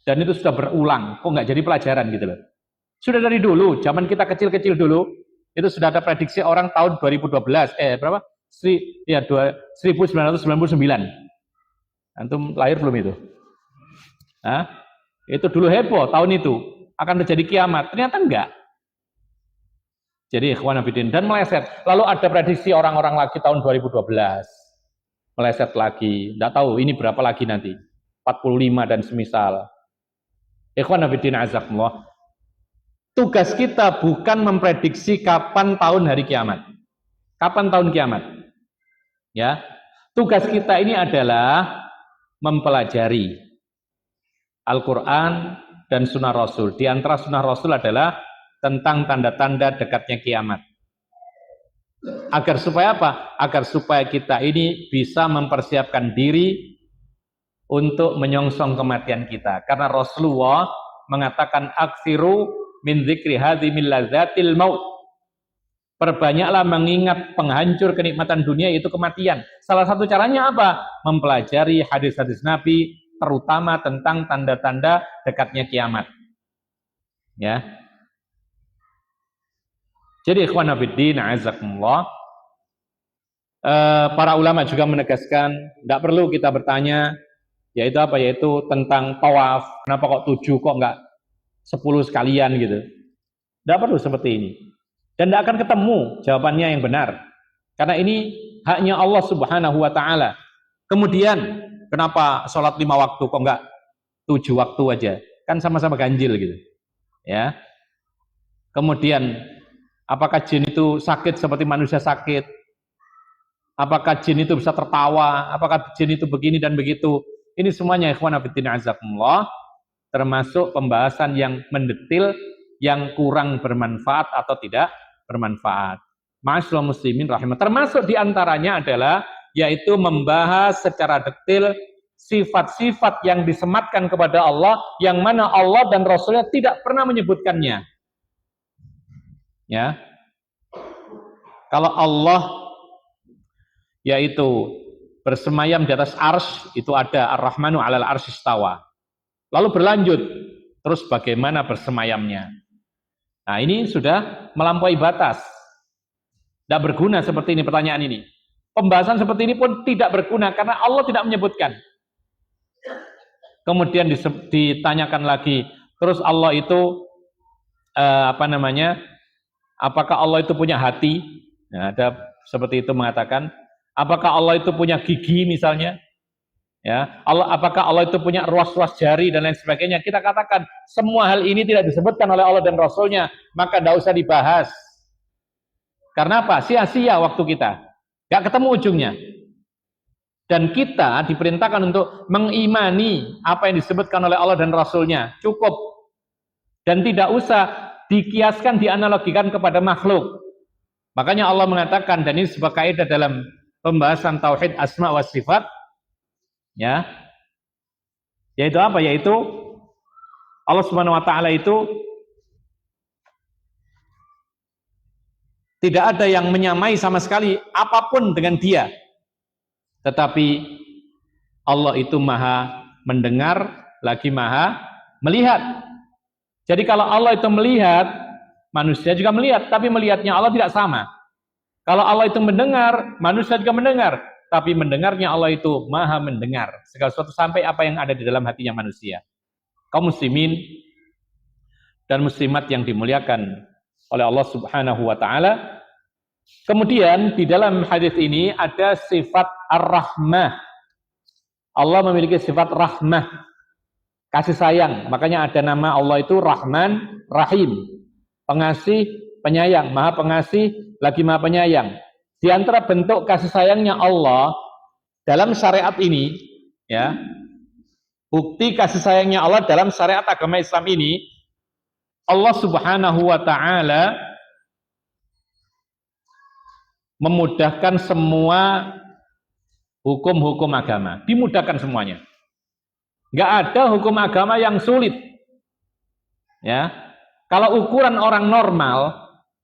Dan itu sudah berulang. Kok nggak jadi pelajaran gitu loh. Sudah dari dulu, zaman kita kecil-kecil dulu, itu sudah ada prediksi orang tahun 2012. Berapa? 1999. Antum lahir belum itu? Hah? Itu dulu heboh tahun itu. Akan terjadi kiamat. Ternyata enggak. Jadi ikhwan fillah dan meleset. Lalu ada prediksi orang-orang lagi tahun 2012. Meleset lagi. Enggak tahu ini berapa lagi nanti. 45 dan semisal. Ikhwan fillah azakumullah. Tugas kita bukan memprediksi kapan tahun hari kiamat. Kapan tahun kiamat? Ya. Tugas kita ini adalah mempelajari Al-Quran dan Sunnah Rasul. Di antara Sunnah Rasul adalah tentang tanda-tanda dekatnya kiamat. Agar supaya apa? Agar supaya kita ini bisa mempersiapkan diri untuk menyongsong kematian kita. Karena Rasulullah mengatakan aksiru min dzikri hadzimil ladzatil maut. Perbanyaklah mengingat penghancur kenikmatan dunia itu kematian. Salah satu caranya apa? Mempelajari hadis-hadis Nabi, terutama tentang tanda-tanda dekatnya kiamat. Ya. Jadi ikhwan fillah azakumullah, para ulama juga menegaskan tidak perlu kita bertanya, yaitu apa? Yaitu tentang tawaf. Kenapa kok 7 kok enggak 10 sekalian gitu? Tidak perlu seperti ini. Dan tidak akan ketemu jawabannya yang benar. Karena ini haknya Allah Subhanahu wa ta'ala. Kemudian, kenapa sholat 5 waktu kok enggak 7 waktu aja? Kan sama-sama ganjil gitu. Ya. Kemudian, apakah jin itu sakit seperti manusia sakit? Apakah jin itu bisa tertawa? Apakah jin itu begini dan begitu? Ini semuanya ikhwan fillah azakumullah, termasuk pembahasan yang mendetil, yang kurang bermanfaat atau tidak bermanfaat. Ma'asyiral muslimin rahimah. Termasuk diantaranya adalah yaitu membahas secara detail sifat-sifat yang disematkan kepada Allah, yang mana Allah dan Rasulnya tidak pernah menyebutkannya. Ya, Kalau Allah yaitu bersemayam di atas arsy, itu ada Ar-Rahmanu 'alal arsy istawa. Lalu berlanjut, terus bagaimana bersemayamnya? Nah, ini sudah melampaui batas. Tidak berguna seperti ini pertanyaan ini. Pembahasan seperti ini pun tidak berguna karena Allah tidak menyebutkan. Kemudian ditanyakan lagi, terus Allah itu apakah Allah itu punya hati? Nah, ada seperti itu mengatakan, apakah Allah itu punya gigi misalnya? Ya, apakah Allah itu punya ruas-ruas jari dan lain sebagainya? Kita katakan semua hal ini tidak disebutkan oleh Allah dan Rasulnya, maka tidak usah dibahas. Karena apa? Sia-sia waktu kita, gak ketemu ujungnya. Dan kita diperintahkan untuk mengimani apa yang disebutkan oleh Allah dan Rasulnya, cukup. Dan tidak usah dikiaskan, dianalogikan kepada makhluk. Makanya Allah mengatakan, dan ini sebuah kaidah dalam pembahasan tauhid asma wa sifat, ya, yaitu apa? Yaitu Allah Subhanahu wa taala itu tidak ada yang menyamai sama sekali apapun dengan Dia. Tetapi Allah itu maha mendengar, lagi maha melihat. Jadi kalau Allah itu melihat, manusia juga melihat, tapi melihatnya Allah tidak sama. Kalau Allah itu mendengar, manusia juga mendengar, tapi mendengarnya Allah itu maha mendengar segala sesuatu sampai apa yang ada di dalam hatinya manusia. Kaum muslimin dan muslimat yang dimuliakan oleh Allah Subhanahu wa taala. Kemudian di dalam hadis ini ada sifat ar-rahmah. Allah memiliki sifat rahmah, kasih sayang. Makanya ada nama Allah itu Rahman, Rahim. Pengasih, penyayang, maha pengasih, lagi maha penyayang. Di antara bentuk kasih sayangnya Allah dalam syariat ini, ya, bukti kasih sayangnya Allah dalam syariat agama Islam ini, Allah Subhanahu wa taala memudahkan semua hukum-hukum agama, dimudahkan semuanya. Enggak ada hukum agama yang sulit. Ya. Kalau ukuran orang normal,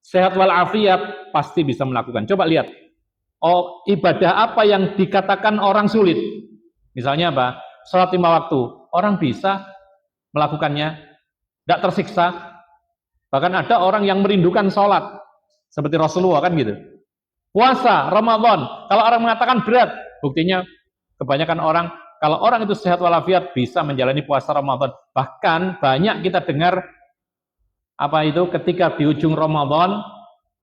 sehat walafiat, pasti bisa melakukan. Coba lihat. Oh, ibadah apa yang dikatakan orang sulit? Misalnya apa? Salat 5 waktu. Orang bisa melakukannya, tidak tersiksa. Bahkan ada orang yang merindukan salat, seperti Rasulullah kan gitu. Puasa, Ramadan, kalau orang mengatakan berat, buktinya kebanyakan orang, kalau orang itu sehat walafiat bisa menjalani puasa Ramadan. Bahkan banyak kita dengar apa itu ketika di ujung Ramadan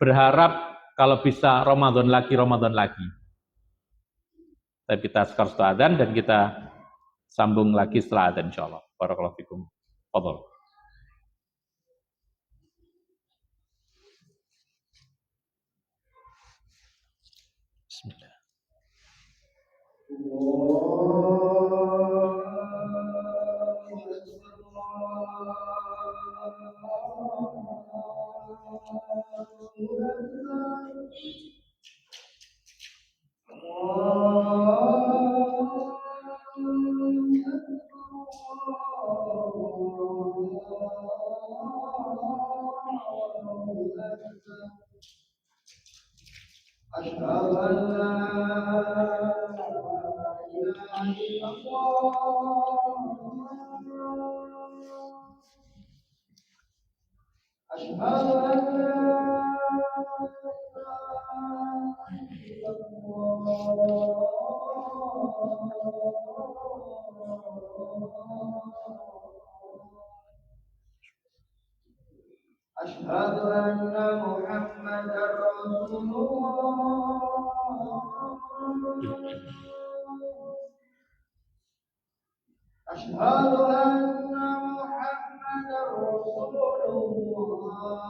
berharap kalau bisa Ramadan lagi. Tapi kita sekarang sudah adzan dan kita sambung lagi setelah adzan insyaallah. Barakallahu fikum. Fadhal. Bismillah. أشهد أن محمدا رسول الله أشهد أن محمدا رسول الله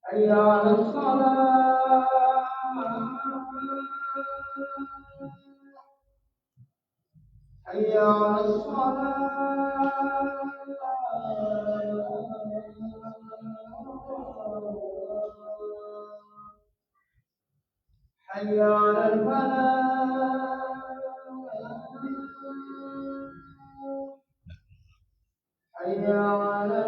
حي على الصلاة حي على الصلاة حي على الفلاح حي على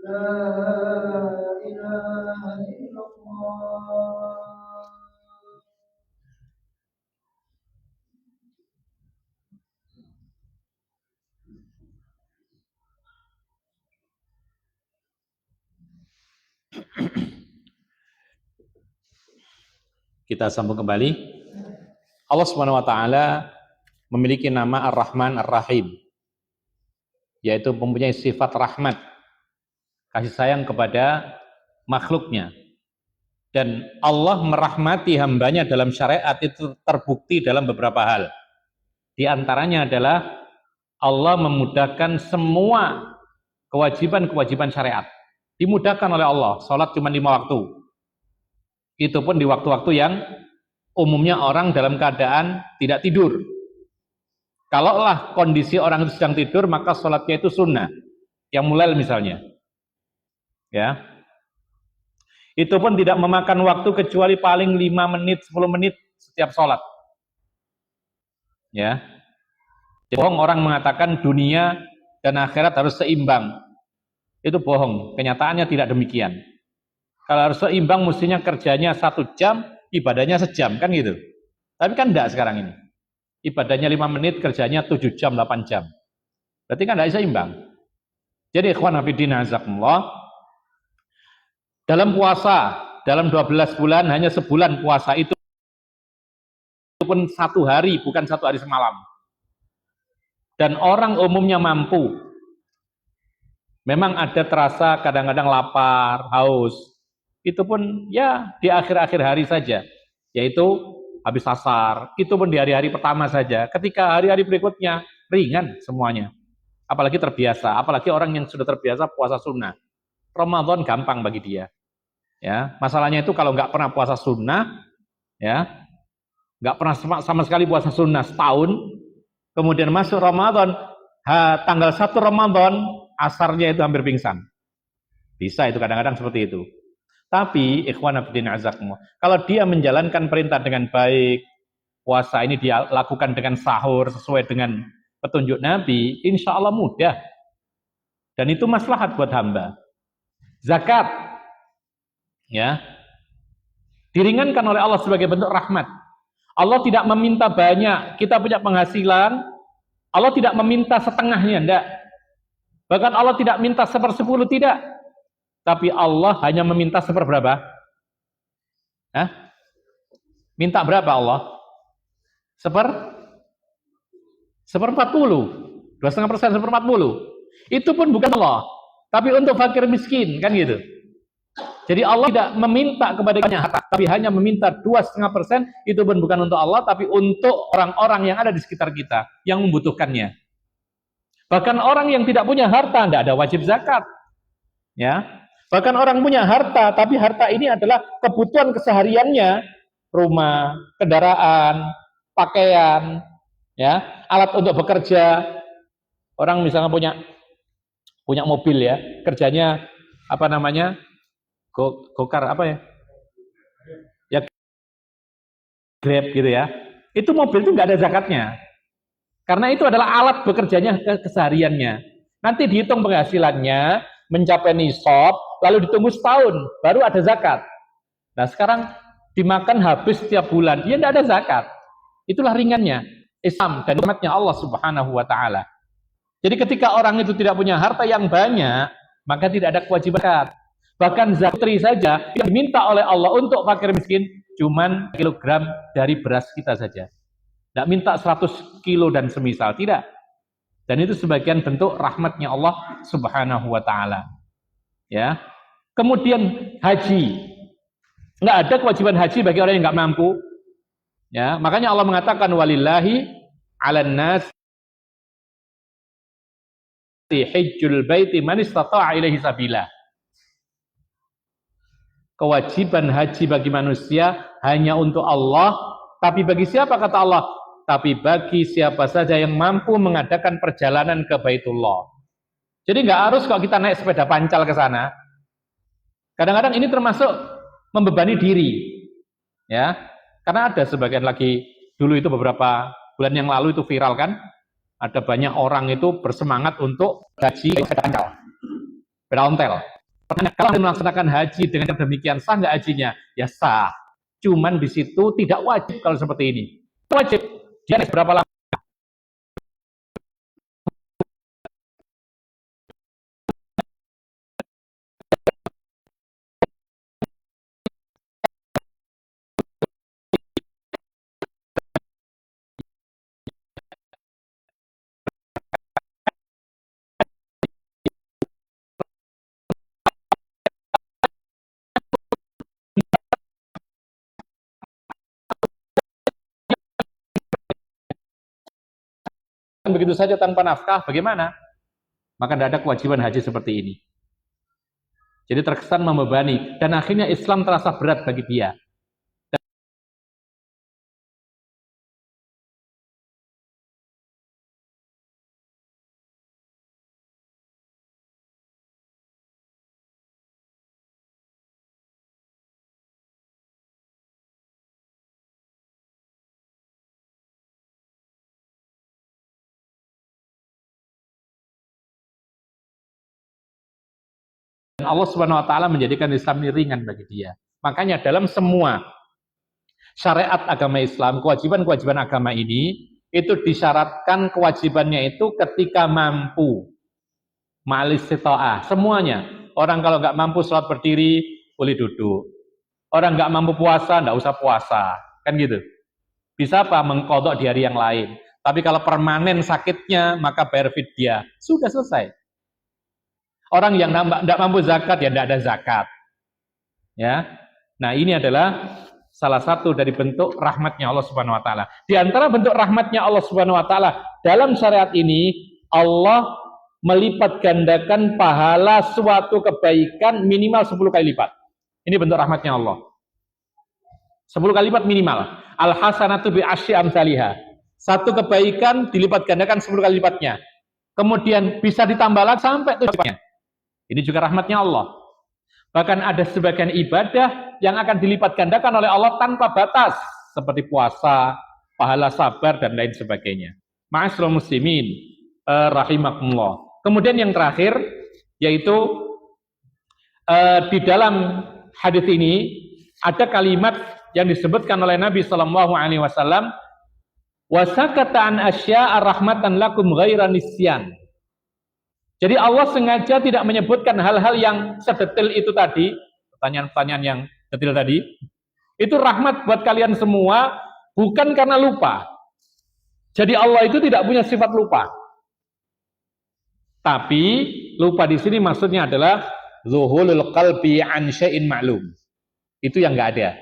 لا إله إلا الله. Kita sambung kembali. Allah Subhanahu wa taala memiliki nama Ar-Rahman Ar-Rahim, yaitu mempunyai sifat rahmat, kasih sayang kepada makhluknya. Dan Allah merahmati hambanya dalam syariat itu terbukti dalam beberapa hal. Di antaranya adalah Allah memudahkan semua kewajiban-kewajiban syariat. Dimudahkan oleh Allah. Salat cuma 5 waktu. Itu pun di waktu-waktu yang umumnya orang dalam keadaan tidak tidur. Kalaulah kondisi orang itu sedang tidur, maka sholatnya itu sunnah. Yang mulai misalnya. Ya. Itu pun tidak memakan waktu kecuali paling 5 menit, 10 menit setiap sholat. Ya. Bohong orang mengatakan dunia dan akhirat harus seimbang. Itu bohong. Kenyataannya tidak demikian. Kalau harus seimbang, mestinya kerjanya 1 jam, ibadahnya sejam, kan gitu. Tapi kan enggak sekarang ini. Ibadahnya 5 menit, kerjanya 7 jam, 8 jam. Berarti kan enggak seimbang. Jadi ikhwan fillah azakumullah, dalam puasa, dalam 12 bulan, hanya sebulan puasa itu pun 1 hari, bukan 1 hari semalam. Dan orang umumnya mampu. Memang ada terasa kadang-kadang lapar, haus. Itu pun ya di akhir-akhir hari saja, yaitu habis asar. Itu pun di hari-hari pertama saja. Ketika hari-hari berikutnya ringan semuanya. Apalagi terbiasa, apalagi orang yang sudah terbiasa puasa sunnah. Ramadan gampang bagi dia. Ya, masalahnya itu kalau nggak pernah puasa sunnah, ya, nggak pernah sama sekali puasa sunnah setahun, kemudian masuk Ramadan, tanggal 1 Ramadan, asarnya itu hampir pingsan. Bisa itu kadang-kadang seperti itu. Tapi ikhwan fillah azakumullah, kalau dia menjalankan perintah dengan baik, puasa ini dia lakukan dengan sahur sesuai dengan petunjuk Nabi, insya Allah mudah. Dan itu maslahat buat hamba. Zakat, ya, diringankan oleh Allah sebagai bentuk rahmat. Allah tidak meminta banyak, kita punya penghasilan, Allah tidak meminta setengahnya, enggak. Bahkan Allah tidak minta 1/10, tidak. Tapi Allah hanya meminta seperberapa? Hah? Minta berapa Allah? 1/40. 2,5%, 1/40. Itu pun bukan Allah, tapi untuk fakir miskin, kan gitu. Jadi Allah tidak meminta kepada banyak harta, tapi hanya meminta 2,5%. Itu pun bukan untuk Allah, tapi untuk orang-orang yang ada di sekitar kita yang membutuhkannya. Bahkan orang yang tidak punya harta tidak ada wajib zakat. Ya. Bahkan orang punya harta, tapi harta ini adalah kebutuhan kesehariannya, rumah, kendaraan, pakaian, ya, alat untuk bekerja. Orang misalnya punya mobil, ya, kerjanya apa namanya, gokar apa ya, ya Grab gitu ya. Itu mobil itu nggak ada zakatnya, karena itu adalah alat bekerjanya kesehariannya. Nanti dihitung penghasilannya mencapai nisab, lalu ditunggu setahun, baru ada zakat. Nah sekarang dimakan habis setiap bulan, ya tidak ada zakat. Itulah ringannya Islam dan rahmatnya Allah Subhanahu wa ta'ala. Jadi ketika orang itu tidak punya harta yang banyak, maka tidak ada kewajiban zakat. Bahkan zakat saja yang diminta oleh Allah untuk fakir miskin, cuman kilogram dari beras kita saja. Tidak minta 100 kilo dan semisal, tidak. Dan itu sebagian bentuk rahmatnya Allah Subhanahu wa ta'ala. Ya. Kemudian haji. Nggak ada kewajiban haji bagi orang yang nggak mampu. Ya, makanya Allah mengatakan walillahi 'alan nas hajjul baiti man istata'a ilaihi sabila. Kewajiban haji bagi manusia hanya untuk Allah Tapi bagi siapa kata Allah? Tapi bagi siapa saja yang mampu mengadakan perjalanan ke Baitullah. Jadi nggak harus kalau kita naik sepeda pancal ke sana. Kadang-kadang ini termasuk membebani diri, ya. Karena ada sebagian lagi dulu itu beberapa bulan yang lalu itu viral kan, ada banyak orang itu bersemangat untuk haji sepeda pancal, sepeda ontel. Kalau melaksanakan haji dengan demikian sah nggak hajinya? Ya sah. Cuman di situ tidak wajib kalau seperti ini. Wajib. Dia naik berapa lama? Begitu saja tanpa nafkah, bagaimana? Maka tidak ada kewajiban haji seperti ini. Jadi terkesan membebani, dan akhirnya Islam terasa berat bagi dia. Dan Allah Subhanahu wa taala menjadikan Islam ini ringan bagi dia. Makanya dalam semua syariat agama Islam, kewajiban-kewajiban agama ini itu disyaratkan kewajibannya itu ketika mampu. Ma'al istita'ah, semuanya. Orang kalau nggak mampu sholat berdiri, boleh duduk. Orang nggak mampu puasa, nggak usah puasa. Kan gitu. Bisa apa? Mengkodok di hari yang lain. Tapi kalau permanen sakitnya, maka bayar fidyah. Sudah selesai. Orang yang tidak mampu zakat, ya tidak ada zakat. Ya, nah ini adalah salah satu dari bentuk rahmatnya Allah Subhanahu Wa Taala. Di antara bentuk rahmatnya Allah Subhanahu Wa Taala dalam syariat ini, Allah melipat gandakan pahala suatu kebaikan minimal 10 kali lipat. Ini bentuk rahmatnya Allah. 10 kali lipat minimal. Al hasanatu bi asyi amsalihha. Satu kebaikan dilipat gandakan 10 kali lipatnya. Kemudian bisa ditambah lagi sampai 7 kali. Ini juga rahmatnya Allah. Bahkan ada sebagian ibadah yang akan dilipat gandakan oleh Allah tanpa batas. Seperti puasa, pahala sabar, dan lain sebagainya. Ma'asyiral muslimin, rahimakumullah. Kemudian yang terakhir, yaitu di dalam hadis ini, ada kalimat yang disebutkan oleh Nabi SAW, وَسَكَتَ عَنْ أَشْيَاءَ رَحْمَةً لَكُمْ غَيْرَ نِسْيَانٍ. Jadi Allah sengaja tidak menyebutkan hal-hal yang sedetil itu tadi, pertanyaan-pertanyaan yang detil tadi, itu rahmat buat kalian semua, bukan karena lupa. Jadi Allah itu tidak punya sifat lupa. Tapi lupa di sini maksudnya adalah zuhulul qalbi an syai'in ma'lum. Itu yang enggak ada.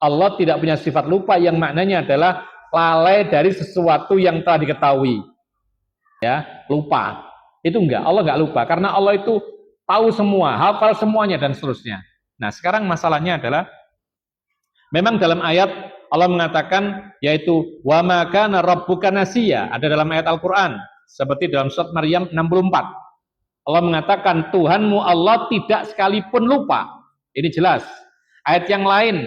Allah tidak punya sifat lupa yang maknanya adalah lalai dari sesuatu yang telah diketahui. Ya, lupa. Itu enggak, Allah enggak lupa karena Allah itu tahu semua, hafal semuanya dan seterusnya. Nah, sekarang masalahnya adalah memang dalam ayat Allah mengatakan yaitu wa ma kana rabbuka nasiya, ada dalam ayat Al-Qur'an seperti dalam surat Maryam 64. Allah mengatakan Tuhanmu Allah tidak sekalipun lupa. Ini jelas. Ayat yang lain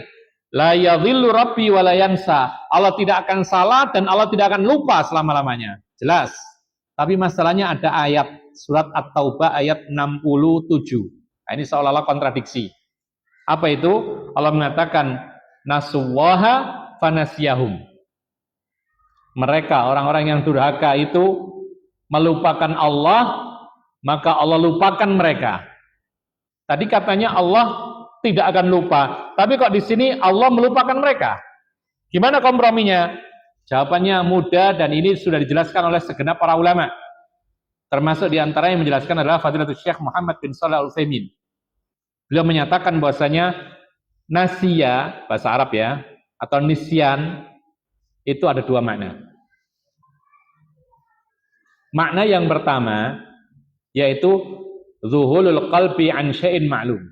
la yadhillu rabbi wa la yansa. Allah tidak akan salah dan Allah tidak akan lupa selama-lamanya. Jelas. Tapi masalahnya ada ayat surat At-Taubah ayat 67. Nah, ini seolah-olah kontradiksi. Apa itu? Allah mengatakan nasuwaha fanasiyahum. Mereka orang-orang yang durhaka itu melupakan Allah, maka Allah lupakan mereka. Tadi katanya Allah tidak akan lupa, tapi kok di sini Allah melupakan mereka. Gimana komprominya? Jawabannya mudah dan ini sudah dijelaskan oleh segenap para ulama. Termasuk diantara yang menjelaskan adalah Fadilatul Syekh Muhammad bin Shalih Al-Utsaimin. Beliau menyatakan bahwasanya nasiya, bahasa Arab ya, atau nisyan, itu ada dua makna. Makna yang pertama, yaitu zuhulul qalbi an syai'in ma'lum.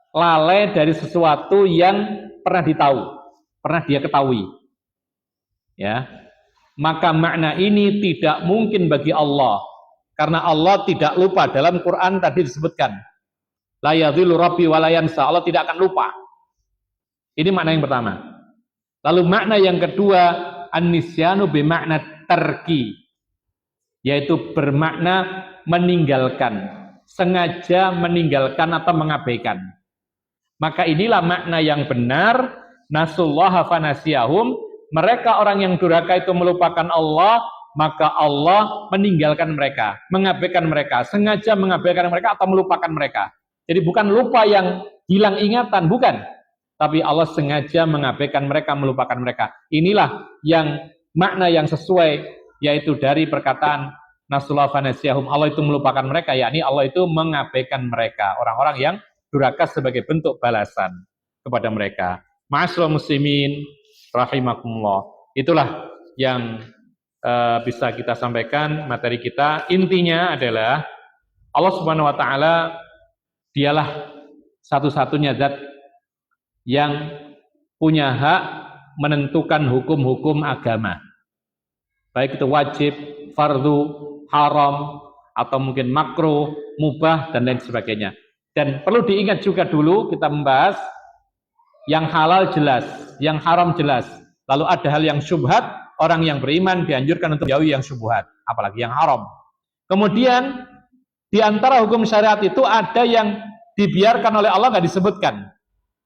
Lalai dari sesuatu yang pernah dia ketahui. Ya. Maka makna ini tidak mungkin bagi Allah, karena Allah tidak lupa. Dalam Quran tadi disebutkan, la yadhillu rabbi wa la yansa, Allah tidak akan lupa. Ini makna yang pertama. Lalu makna yang kedua, an-nisyanu bimakna tarki, yaitu bermakna meninggalkan, sengaja meninggalkan atau mengabaikan. Maka inilah makna yang benar, nasullaha fanasiyahum, mereka orang yang durhaka itu melupakan Allah, maka Allah meninggalkan mereka, mengabaikan mereka, sengaja mengabaikan mereka atau melupakan mereka. Jadi bukan lupa yang hilang ingatan, bukan. Tapi Allah sengaja mengabaikan mereka, melupakan mereka. Inilah yang makna yang sesuai, yaitu dari perkataan nasullaha fanasiyahum, Allah itu melupakan mereka, yakni Allah itu mengabaikan mereka, orang-orang yang durhaka sebagai bentuk balasan kepada mereka. Ma'asyiral muslimin rahimakumullah. Itulah yang bisa kita sampaikan materi kita. Intinya adalah Allah Subhanahu wa taala dialah satu-satunya zat yang punya hak menentukan hukum-hukum agama. Baik itu wajib, fardu, haram, atau mungkin makruh, mubah, dan lain sebagainya. Dan perlu diingat juga dulu kita membahas yang halal jelas, yang haram jelas. Lalu ada hal yang syubhat, orang yang beriman dianjurkan untuk jauhi yang syubhat, apalagi yang haram. Kemudian di antara hukum syariat itu ada yang dibiarkan oleh Allah nggak disebutkan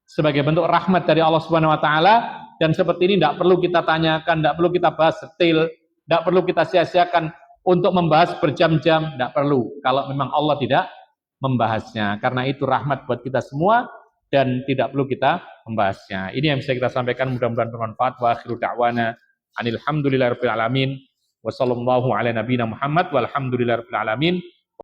sebagai bentuk rahmat dari Allah Subhanahu wa taala, dan seperti ini tidak perlu kita tanyakan, tidak perlu kita bahas detail, tidak perlu kita sia-siakan untuk membahas berjam-jam, tidak perlu kalau memang Allah tidak membahasnya, karena itu rahmat buat kita semua dan tidak perlu kita membahasnya. Ini yang bisa kita sampaikan, mudah-mudahan bermanfaat. Wa akhiru da'wana anil hamdulillahirabbil alamin wa sallallahu ala nabiyina Muhammad walhamdulillahirabbil alamin.